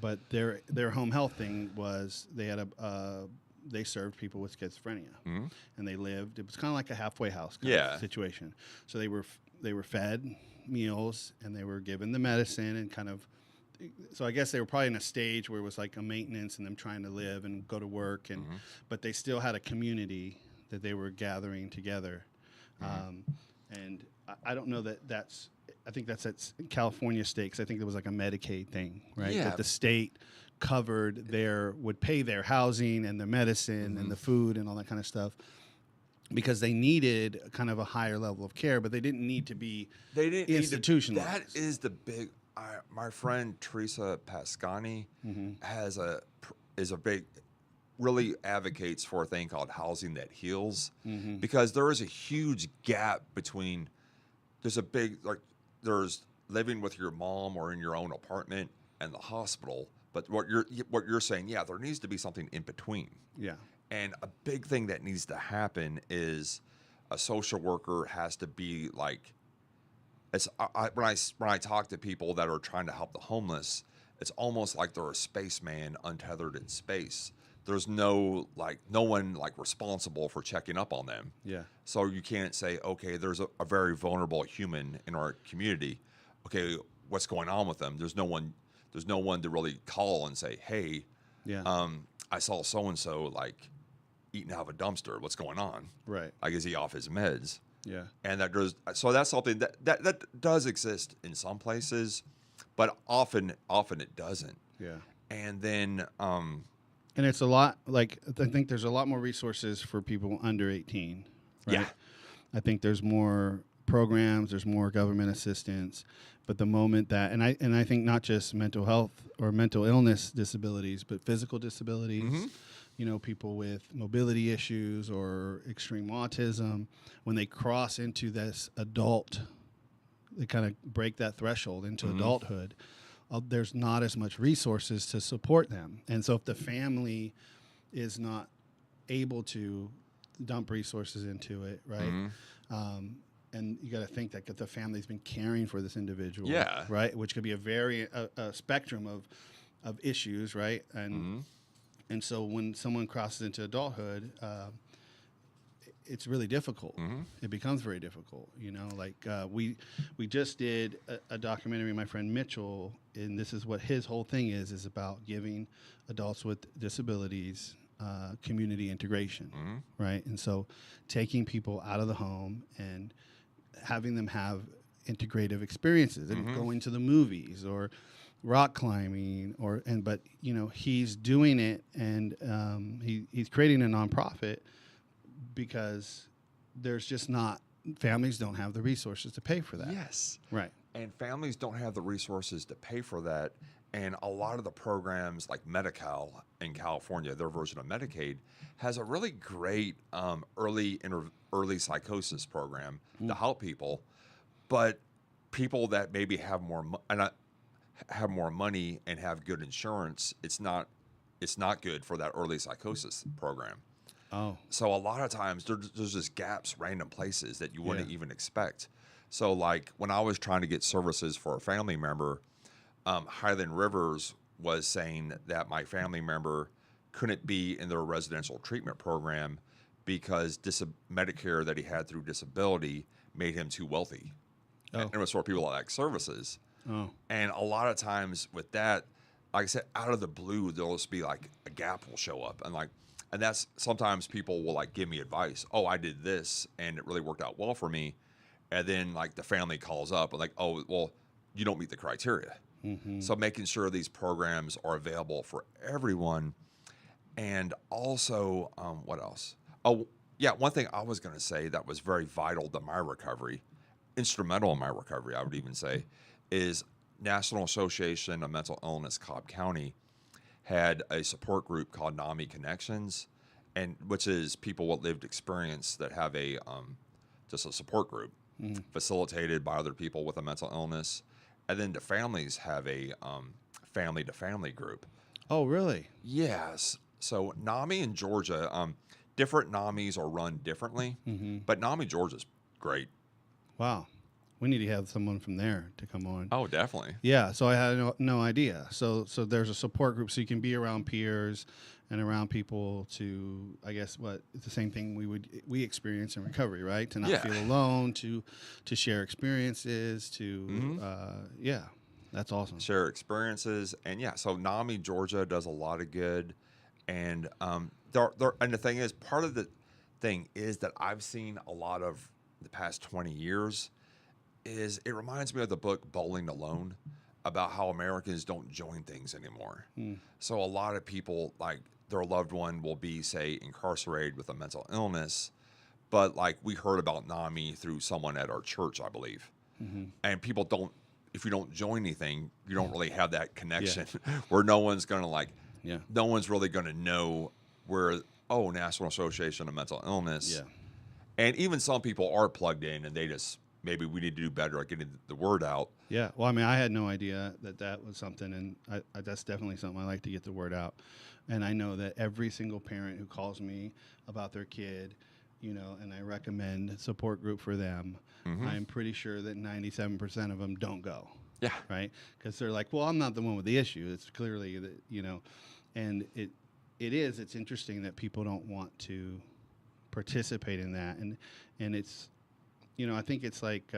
[SPEAKER 1] but their home health thing was they served people with schizophrenia, and they lived. It was kind of like a halfway house kind of situation. So they were fed meals, and they were given the medicine, and kind of. So I guess they were probably in a stage where it was like a maintenance and them trying to live and go to work, and but they still had a community that they were gathering together. And I don't know that's. I think that's at California state, 'cause I think there was like a Medicaid thing, right?
[SPEAKER 2] Yeah.
[SPEAKER 1] That the state covered would pay their housing and their medicine and the food and all that kind of stuff, because they needed kind of a higher level of care, but they didn't need to be institutionalized.
[SPEAKER 2] That is the big. My friend Teresa Pascani is a big, really advocates for a thing called housing that heals, because there is a huge gap between. There's living with your mom or in your own apartment and the hospital, but what you're saying, yeah, there needs to be something in between.
[SPEAKER 1] Yeah.
[SPEAKER 2] And a big thing that needs to happen is a social worker has to be like. When I talk to people that are trying to help the homeless, it's almost like they're a spaceman untethered in space. There's no one responsible for checking up on them.
[SPEAKER 1] Yeah.
[SPEAKER 2] So you can't say, okay, there's a very vulnerable human in our community. Okay, what's going on with them? There's no one to really call and say, hey, I saw so and so eating out of a dumpster. What's going on?
[SPEAKER 1] Right.
[SPEAKER 2] Is he off his meds?
[SPEAKER 1] Yeah.
[SPEAKER 2] And that's something that does exist in some places, but often it doesn't.
[SPEAKER 1] Yeah.
[SPEAKER 2] And then
[SPEAKER 1] and it's a lot I think there's a lot more resources for people under 18. Right?
[SPEAKER 2] Yeah.
[SPEAKER 1] I think there's more programs, there's more government assistance, but the moment that and I think not just mental health or mental illness disabilities, but physical disabilities. People with mobility issues or extreme autism, when they cross into this adult, they kind of break that threshold into adulthood. There's not as much resources to support them. And so if the family is not able to dump resources into it, right? And you got to think that the family's been caring for this individual, right? Which could be a spectrum of issues, right? And so when someone crosses into adulthood, it's really difficult. It becomes very difficult. We just did a documentary, my friend Mitchell, and this is what his whole thing is about giving adults with disabilities community integration, right? And so taking people out of the home and having them have integrative experiences and going to the movies or rock climbing but he's doing it, and he's creating a nonprofit because there's just not families don't have the resources to pay for that.
[SPEAKER 2] Yes.
[SPEAKER 1] Right.
[SPEAKER 2] And families don't have the resources to pay for that. And a lot of the programs like Medi-Cal in California, their version of Medicaid, has a really great early psychosis program to help people. But people that maybe have more money and have good insurance, it's not good for that early psychosis program.
[SPEAKER 1] Oh.
[SPEAKER 2] So a lot of times there's just gaps, random places that you wouldn't even expect. So when I was trying to get services for a family member, Highland Rivers was saying that my family member couldn't be in their residential treatment program because Medicare that he had through disability made him too wealthy.
[SPEAKER 1] Oh.
[SPEAKER 2] And it was for people that like services.
[SPEAKER 1] Oh.
[SPEAKER 2] And a lot of times with that, like I said, out of the blue, there'll just be a gap will show up. And that's sometimes people will give me advice. Oh, I did this and it really worked out well for me. And then the family calls up and oh, well, you don't meet the criteria. So making sure these programs are available for everyone. And also, what else? Oh, yeah, one thing I was going to say that was very vital to my recovery, instrumental in my recovery, I would even say, is National Association of Mental Illness Cobb County had a support group called NAMI Connections, and which is people with lived experience that have a just a support group facilitated by other people with a mental illness, and then the families have a family to family group.
[SPEAKER 1] Oh, really?
[SPEAKER 2] Yes. So NAMI in Georgia, different NAMIs are run differently, but NAMI Georgia's great.
[SPEAKER 1] Wow. We need to have someone from there to come on.
[SPEAKER 2] Oh, definitely.
[SPEAKER 1] Yeah, so I had no idea. So there's a support group, so you can be around peers and around people to, I guess, it's the same thing we experience in recovery, right? To not
[SPEAKER 2] Yeah.
[SPEAKER 1] feel alone, to share experiences, to yeah, that's awesome.
[SPEAKER 2] Share experiences, and yeah, so NAMI Georgia does a lot of good, and and the thing is, part of the thing is that I've seen a lot of the past 20 years is it reminds me of the book Bowling Alone, about how Americans don't join things anymore. So a lot of people, like, their loved one will be, say, incarcerated with a mental illness, but like we heard about NAMI through someone at our church, I believe. And people don't, if you don't join anything, you don't really have that connection where no one's going to no one's really going to know where, oh, National Association of Mental Illness.
[SPEAKER 1] Yeah.
[SPEAKER 2] And even some people are plugged in and they just, maybe we need to do better at getting the word out.
[SPEAKER 1] Yeah. Well, I mean, I had no idea that was something, and that's definitely something I like to get the word out. And I know that every single parent who calls me about their kid, and I recommend support group for them, I'm pretty sure that 97% of them don't go.
[SPEAKER 2] Yeah.
[SPEAKER 1] Right? Because they're like, well, I'm not the one with the issue. It's clearly that, and it's interesting that people don't want to participate in that. And it's, I think it's like,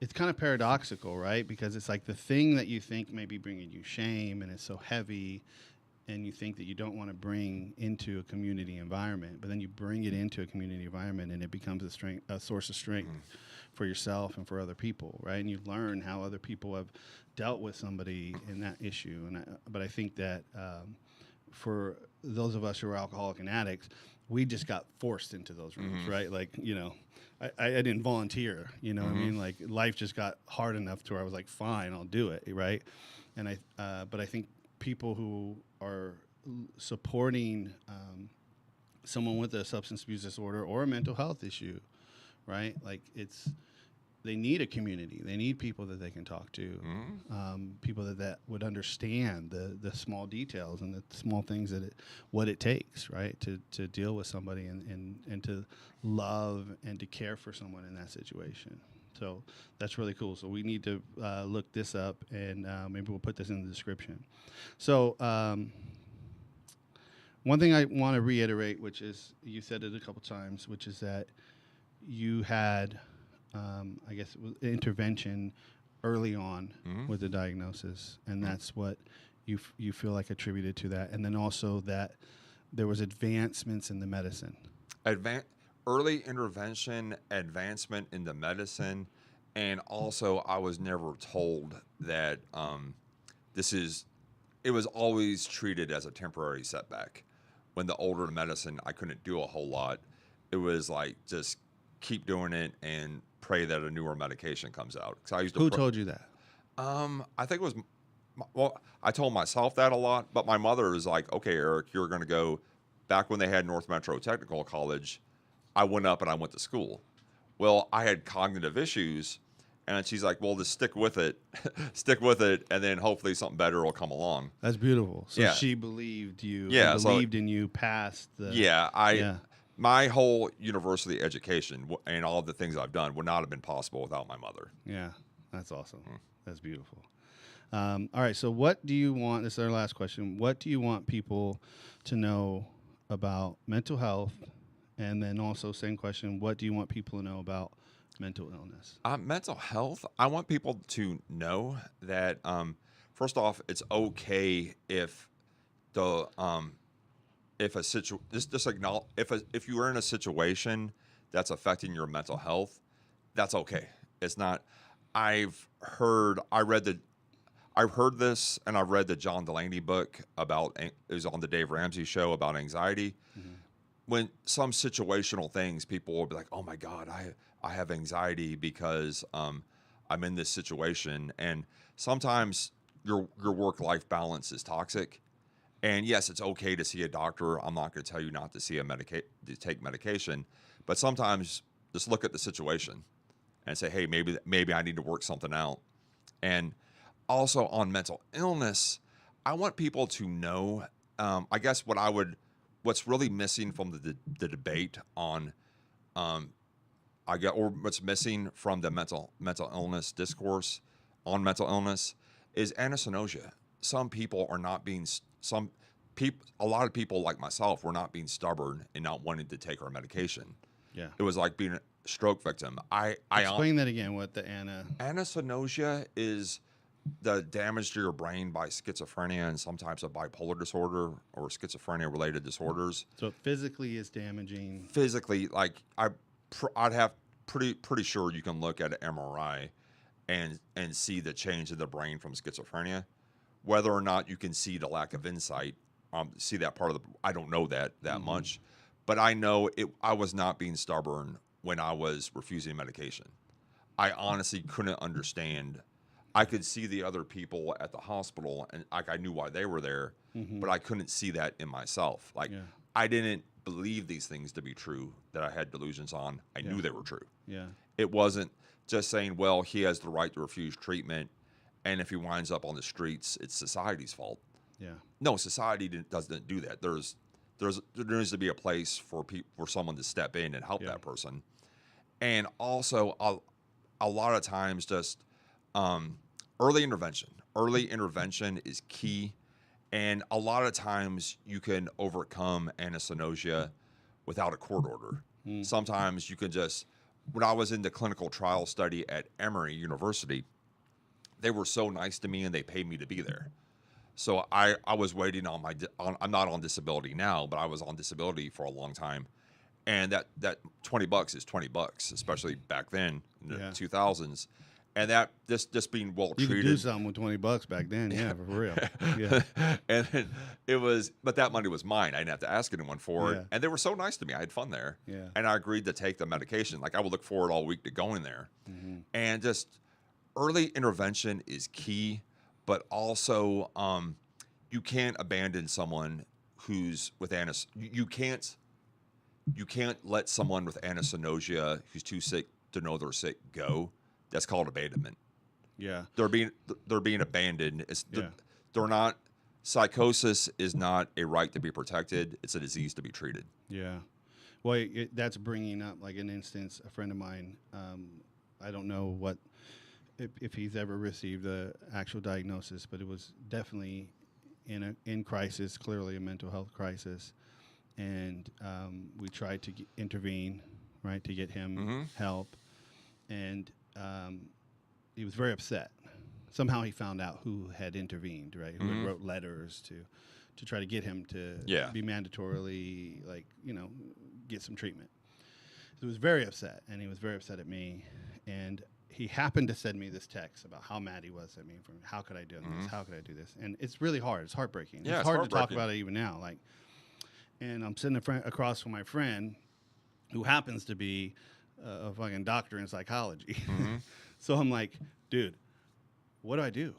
[SPEAKER 1] it's kind of paradoxical, right? Because it's like the thing that you think may be bringing you shame and it's so heavy, and you think that you don't want to bring into a community environment, but then you bring it into a community environment and it becomes a source of strength for yourself and for other people, right? And you learn how other people have dealt with somebody in that issue. But I think that for those of us who are alcoholic and addicts, we just got forced into those rooms, right? Like, I didn't volunteer, what I mean? Like, life just got hard enough to where I was like, fine, I'll do it, right? And but I think people who are supporting someone with a substance abuse disorder or a mental health issue, right? Like, they need a community. They need people that they can talk to, people that would understand the small details and the small things what it takes, right, to deal with somebody and to love and to care for someone in that situation. So that's really cool. So we need to look this up, and maybe we'll put this in the description. So one thing I want to reiterate, which is, you said it a couple times, which is that you had, I guess, it was intervention early on with the diagnosis, and that's what you feel like attributed to that. And then also that there was advancements in the medicine.
[SPEAKER 2] Early intervention, advancement in the medicine, and also I was never told that it was always treated as a temporary setback. When the older medicine, I couldn't do a whole lot. It was like, just keep doing it and pray that a newer medication comes out. I used to
[SPEAKER 1] Who told you that?
[SPEAKER 2] I think it was, I told myself that a lot, but my mother was like, okay, Eric, you're going to go, back when they had North Metro Technical College, I went up and I went to school. Well, I had cognitive issues, and she's like, well, just stick with it, and then hopefully something better will come along.
[SPEAKER 1] That's beautiful. So she believed you, believed in you past the...
[SPEAKER 2] My whole university education and all the things I've done would not have been possible without my mother.
[SPEAKER 1] Yeah, that's awesome. That's beautiful. All right, so what do you want, this is our last question, what do you want people to know about mental health? And then also, same question, what do you want people to know about mental illness?
[SPEAKER 2] Mental health, I want people to know that, first off, it's okay if the... if if you are in a situation that's affecting your mental health, that's okay. It's not. I've heard this, and I've read the John Delaney book about. It was on the Dave Ramsey show about anxiety. When some situational things, people will be like, "Oh my God, I have anxiety because I'm in this situation," and sometimes your work-life balance is toxic. And yes, it's okay to see a doctor. I'm not going to tell you not to see to take medication, but sometimes just look at the situation and say, hey, maybe I need to work something out. And also on mental illness, I want people to know. I guess what's really missing from the debate on, or what's missing from the mental illness discourse on mental illness is anosognosia. Some people are not being a lot of people like myself were not being stubborn and not wanting to take our medication.
[SPEAKER 1] Yeah.
[SPEAKER 2] It was like being a stroke victim.
[SPEAKER 1] Explain that again. What the
[SPEAKER 2] anosognosia is the damage to your brain by schizophrenia and some types of bipolar disorder or schizophrenia related disorders.
[SPEAKER 1] So it physically is damaging.
[SPEAKER 2] Physically, like I'd have pretty sure you can look at an MRI and see the change in the brain from schizophrenia. Whether or not you can see the lack of insight, see that part of I don't know that much, but I know I was not being stubborn when I was refusing medication. I honestly couldn't understand. I could see the other people at the hospital, and like I knew why they were there, but I couldn't see that in myself. Like I didn't believe these things to be true that I had delusions on. I knew they were true.
[SPEAKER 1] Yeah.
[SPEAKER 2] It wasn't just saying, well, he has the right to refuse treatment, and if he winds up on the streets, it's society's fault.
[SPEAKER 1] Yeah.
[SPEAKER 2] No, society doesn't do that. There needs to be a place for someone to step in and help that person. And also, a lot of times, just early intervention. Early intervention is key. And a lot of times, you can overcome anosognosia without a court order. Sometimes you can just, when I was in the clinical trial study at Emory University, they were so nice to me and they paid me to be there. So I was waiting on I'm not on disability now, but I was on disability for a long time. And that $20 is $20, especially back then in the 2000s. And that just being well treated.
[SPEAKER 1] You could do something with $20 back then, for real. Yeah.
[SPEAKER 2] And but that money was mine. I didn't have to ask anyone for it.
[SPEAKER 1] Yeah.
[SPEAKER 2] And they were so nice to me. I had fun there.
[SPEAKER 1] Yeah.
[SPEAKER 2] And I agreed to take the medication. Like I would look forward all week to going there. And just early intervention is key, but also you can't abandon someone who's with you can't let someone with anosognosia who's too sick to know they're sick go. That's called abandonment.
[SPEAKER 1] Yeah.
[SPEAKER 2] They're being abandoned. They're not. Psychosis is not a right to be protected. It's a disease to be treated.
[SPEAKER 1] Yeah. Well, that's bringing up like an instance. A friend of mine. I don't know if he's ever received the actual diagnosis, but it was definitely in crisis. Clearly, a mental health crisis, and we tried to intervene, right, to get him help, and he was very upset. Somehow he found out who had intervened, right? Who had wrote letters to try to get him to be mandatorily, get some treatment. So he was very upset, and he was very upset at me. And he happened to send me this text about how mad he was at me from how could I do this? How could I do this? And it's really hard. It's heartbreaking.
[SPEAKER 2] Yeah,
[SPEAKER 1] it's hard to talk about it even now. And I'm sitting across from my friend who happens to be a fucking doctor in psychology. So I'm like, dude, what do I do?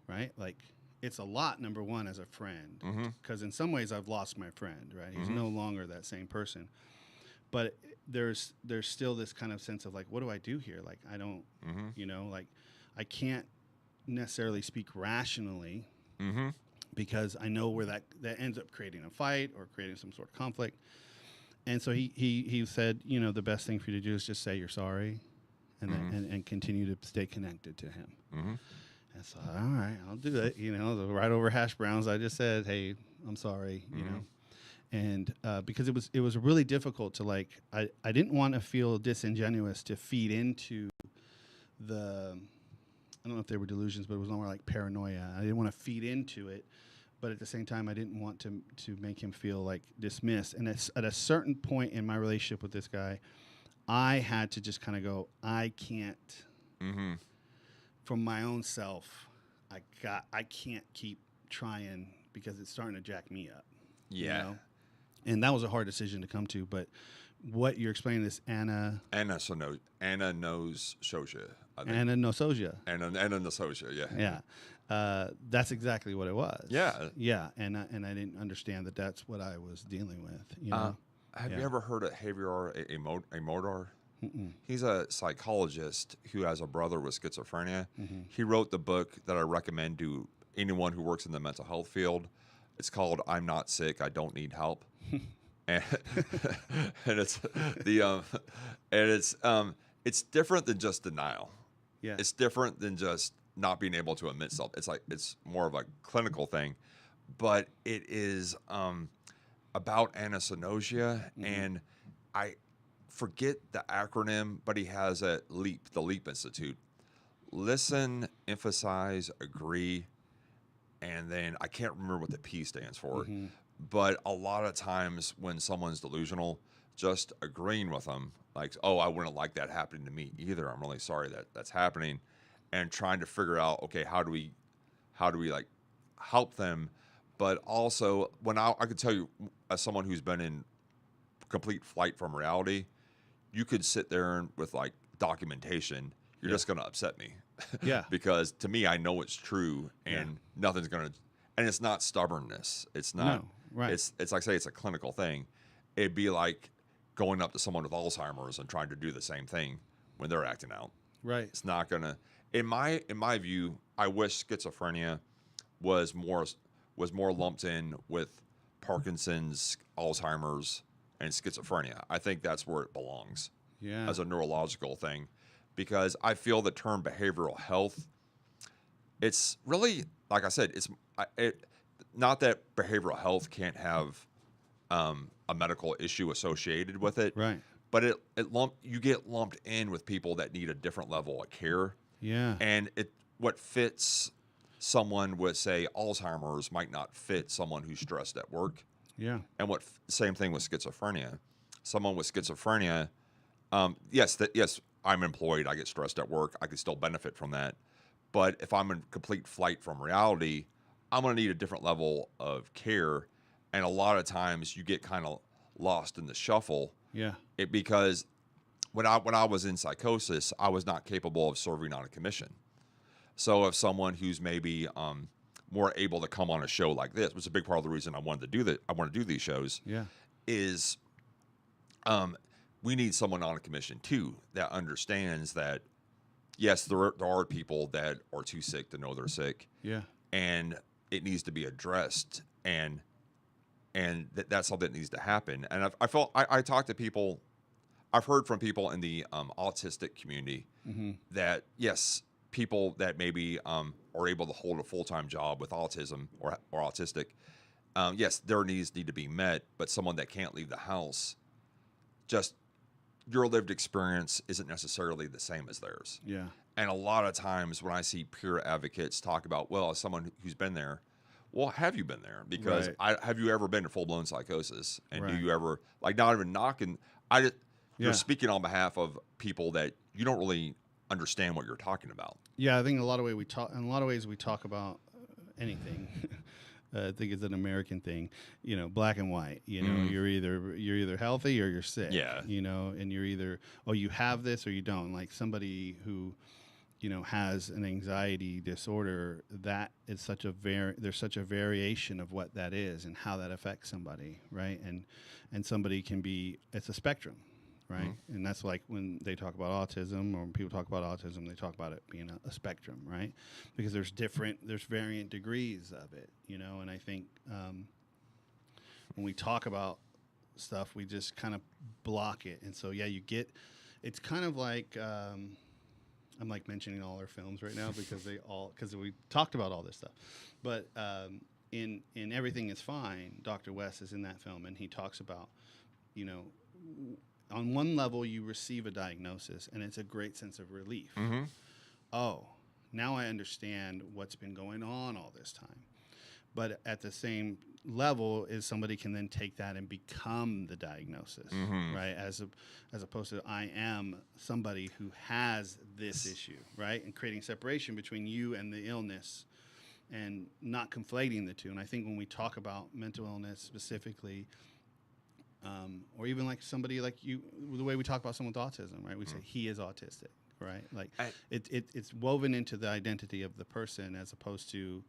[SPEAKER 1] Right? Like, it's a lot, number one, as a friend. Because in some ways I've lost my friend, right? He's no longer that same person. But there's still this kind of sense of like, what do I do here? Like, I don't, I can't necessarily speak rationally because I know where that ends up creating a fight or creating some sort of conflict. And so he said, the best thing for you to do is just say you're sorry and then, and continue to stay connected to him. And so, all right, I'll do it. Right over hash browns, I just said, hey, I'm sorry, And because it was really difficult to I didn't want to feel disingenuous to feed into I don't know if they were delusions, but it was more like paranoia. I didn't want to feed into it, but at the same time, I didn't want to make him feel like dismissed. And at a certain point in my relationship with this guy, I had to just kind of go, I can't, from my own self, I can't keep trying because it's starting to jack me up.
[SPEAKER 2] Yeah.
[SPEAKER 1] And that was a hard decision to come to. But what you're explaining is anosognosia.
[SPEAKER 2] I think.
[SPEAKER 1] And a nosogea.
[SPEAKER 2] And a nostalgia, yeah.
[SPEAKER 1] Yeah. That's exactly what it was.
[SPEAKER 2] Yeah.
[SPEAKER 1] Yeah. And I didn't understand that that's what I was dealing with, you know?
[SPEAKER 2] Have
[SPEAKER 1] Yeah.
[SPEAKER 2] you ever heard of Javier Amodar?
[SPEAKER 1] Mm-mm.
[SPEAKER 2] He's a psychologist who has a brother with schizophrenia.
[SPEAKER 1] Mm-hmm.
[SPEAKER 2] He wrote the book that I recommend to anyone who works in the mental health field. It's called "I'm Not Sick, I Don't Need Help," and, and it's the it's different than just denial.
[SPEAKER 1] Yeah.
[SPEAKER 2] It's different than just not being able to admit something. It's more of a clinical thing, but it is about anosognosia, and I forget the acronym, but he has the LEAP Institute. Listen, emphasize, agree, and then I can't remember what the P stands for.
[SPEAKER 1] Mm-hmm.
[SPEAKER 2] But a lot of times when someone's delusional, just agreeing with them, like, oh, I wouldn't like that happening to me either. I'm really sorry that that's happening, and trying to figure out, okay, how do we like help them? But also, when I could tell you, as someone who's been in complete flight from reality, you could sit there and with like documentation, you're just going to upset me.
[SPEAKER 1] Yeah.
[SPEAKER 2] Because to me, I know it's true, and nothing's going to, and it's not stubbornness. It's not,
[SPEAKER 1] No, right.
[SPEAKER 2] It's like, say, it's a clinical thing. It'd be like going up to someone with Alzheimer's and trying to do the same thing when they're acting out.
[SPEAKER 1] Right.
[SPEAKER 2] It's not going to, in my view, I wish schizophrenia was more lumped in with Parkinson's, Alzheimer's, and schizophrenia. I think that's where it belongs
[SPEAKER 1] Yeah.
[SPEAKER 2] as a neurological thing, because I feel the term behavioral health, it's really, like I said, it not that behavioral health can't have a medical issue associated with it,
[SPEAKER 1] Right.
[SPEAKER 2] but you get lumped in with people that need a different level of care,
[SPEAKER 1] Yeah.
[SPEAKER 2] and what fits someone with, say, Alzheimer's might not fit someone who's stressed at work.
[SPEAKER 1] Yeah.
[SPEAKER 2] And same thing with schizophrenia. Someone with schizophrenia, yes, I'm employed. I get stressed at work. I can still benefit from that. But if I'm in complete flight from reality, I'm going to need a different level of care. And a lot of times you get kind of lost in the shuffle.
[SPEAKER 1] Yeah.
[SPEAKER 2] Because when I was in psychosis, I was not capable of serving on a commission. So if someone who's maybe more able to come on a show like this, which is a big part of the reason I want to do these shows, is we need someone on a commission too that understands that, yes, there are people that are too sick to know they're sick, and it needs to be addressed, and that's something that needs to happen. And I talk to people, I've heard from people in the autistic community that, yes, people that maybe are able to hold a full-time job with autism or autistic, yes, their needs need to be met, but someone that can't leave the house, just your lived experience isn't necessarily the same as theirs.
[SPEAKER 1] Yeah.
[SPEAKER 2] And a lot of times when I see peer advocates talk about, well, as someone who's been there, well, have you been there? Because have you ever been to full-blown psychosis? And do you ever, like, not even knocking, you're speaking on behalf of people that you don't really understand what you're talking about.
[SPEAKER 1] Yeah, I think in a lot of ways we talk about anything. I think it's an American thing, black and white. You're either healthy or you're sick.
[SPEAKER 2] Yeah.
[SPEAKER 1] And you're either, you have this or you don't. Like somebody who, has an anxiety disorder, that is there's such a variation of what that is and how that affects somebody, right? And somebody it's a spectrum. Right. Mm-hmm. And that's like when they talk about autism, or when people talk about autism, they talk about it being a spectrum, right? Because there's variant degrees of it, and I think when we talk about stuff, we just kind of block it. And so, it's kind of like, I'm like mentioning all our films right now because we talked about all this stuff. But in Everything Is Fine, Dr. West is in that film, and he talks about, on one level, you receive a diagnosis, and it's a great sense of relief.
[SPEAKER 2] Mm-hmm.
[SPEAKER 1] Oh, now I understand what's been going on all this time. But at the same level, is somebody can then take that and become the diagnosis, right? As opposed to I am somebody who has this issue, right? And creating separation between you and the illness, and not conflating the two. And I think when we talk about mental illness specifically, or even like somebody like you, the way we talk about someone with autism, right? We say he is autistic, right? Like
[SPEAKER 2] I-
[SPEAKER 1] it's woven into the identity of the person as opposed to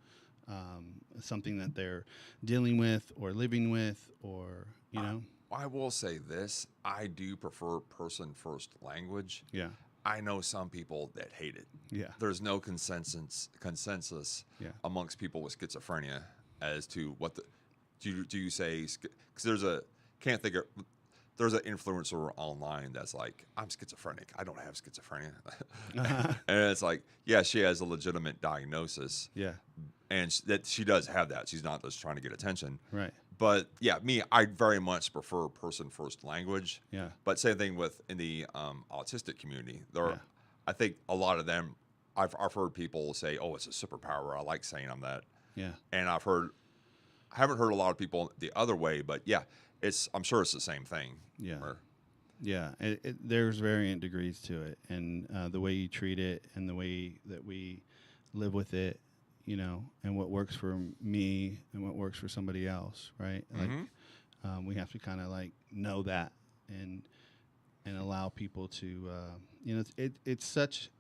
[SPEAKER 1] something that they're dealing with or living with, or
[SPEAKER 2] I will say this: I do prefer person-first language.
[SPEAKER 1] Yeah.
[SPEAKER 2] I know some people that hate it.
[SPEAKER 1] Yeah.
[SPEAKER 2] There's no consensus
[SPEAKER 1] Yeah.
[SPEAKER 2] amongst people with schizophrenia as to what the do you say, because there's a can't think of there's an influencer online that's like, I'm schizophrenic. I don't have schizophrenia. And it's like, yeah, she has a legitimate diagnosis.
[SPEAKER 1] Yeah.
[SPEAKER 2] And that she does have that. She's not just trying to get attention.
[SPEAKER 1] Right.
[SPEAKER 2] But yeah, I very much prefer person first language.
[SPEAKER 1] Yeah.
[SPEAKER 2] But same thing with in the autistic community.
[SPEAKER 1] Yeah.
[SPEAKER 2] I think a lot of them, I've heard people say, oh, it's a superpower. I like saying I'm that.
[SPEAKER 1] Yeah.
[SPEAKER 2] And I haven't heard a lot of people the other way, but yeah, I'm sure it's the same thing.
[SPEAKER 1] Yeah.
[SPEAKER 2] Or,
[SPEAKER 1] Yeah, there's variant degrees to it, and the way you treat it, and the way that we live with it, and what works for me and what works for somebody else, right? Like, we have to kind of like know that and allow people to, it's such.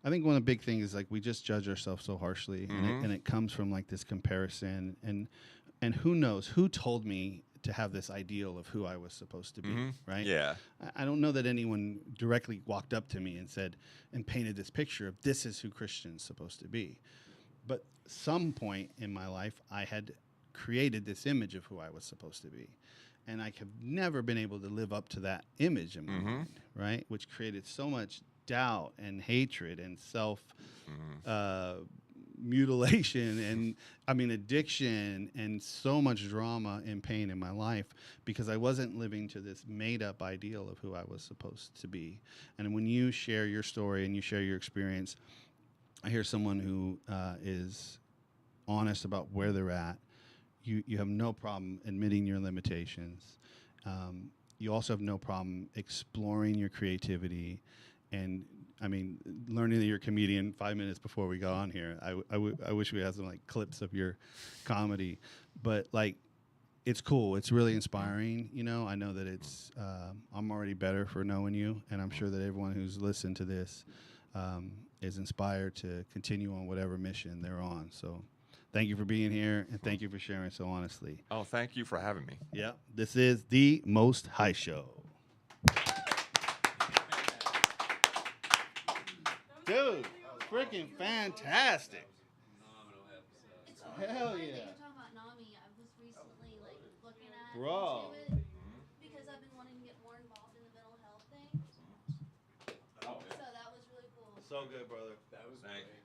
[SPEAKER 1] I think one of the big things is like we just judge ourselves so harshly, and it comes from like this comparison, and who knows who told me to have this ideal of who I was supposed to be, right?
[SPEAKER 2] Yeah.
[SPEAKER 1] I don't know that anyone directly walked up to me and said and painted this picture of this is who Christian's supposed to be. But some point in my life, I had created this image of who I was supposed to be. And I have never been able to live up to that image in my mind, right? Which created so much doubt and hatred and self mutilation and addiction and so much drama and pain in my life because I wasn't living to this made up ideal of who I was supposed to be. And when you share your story and you share your experience, I hear someone who is honest about where they're at. You have no problem admitting your limitations. You also have no problem exploring your creativity and learning that you're a comedian 5 minutes before we got on here. I wish we had some like clips of your comedy, but like, it's cool. It's really inspiring. I know that it's, I'm already better for knowing you, and I'm sure that everyone who's listened to this is inspired to continue on whatever mission they're on. So thank you for being here, and thank you for sharing so honestly.
[SPEAKER 2] Oh, thank you for having me.
[SPEAKER 1] Yeah, this is the Most High Show. Dude, freaking fantastic.
[SPEAKER 4] Phenomenal episode.
[SPEAKER 5] It's
[SPEAKER 1] Hell
[SPEAKER 5] funny
[SPEAKER 1] yeah.
[SPEAKER 5] that you're talking about NAMI. I was recently looking at
[SPEAKER 1] Bro.
[SPEAKER 5] into it because I've been wanting to get more involved in the mental health thing.
[SPEAKER 2] Oh,
[SPEAKER 5] So that was really cool.
[SPEAKER 1] So good, brother.
[SPEAKER 4] That was
[SPEAKER 2] Thank-
[SPEAKER 4] great.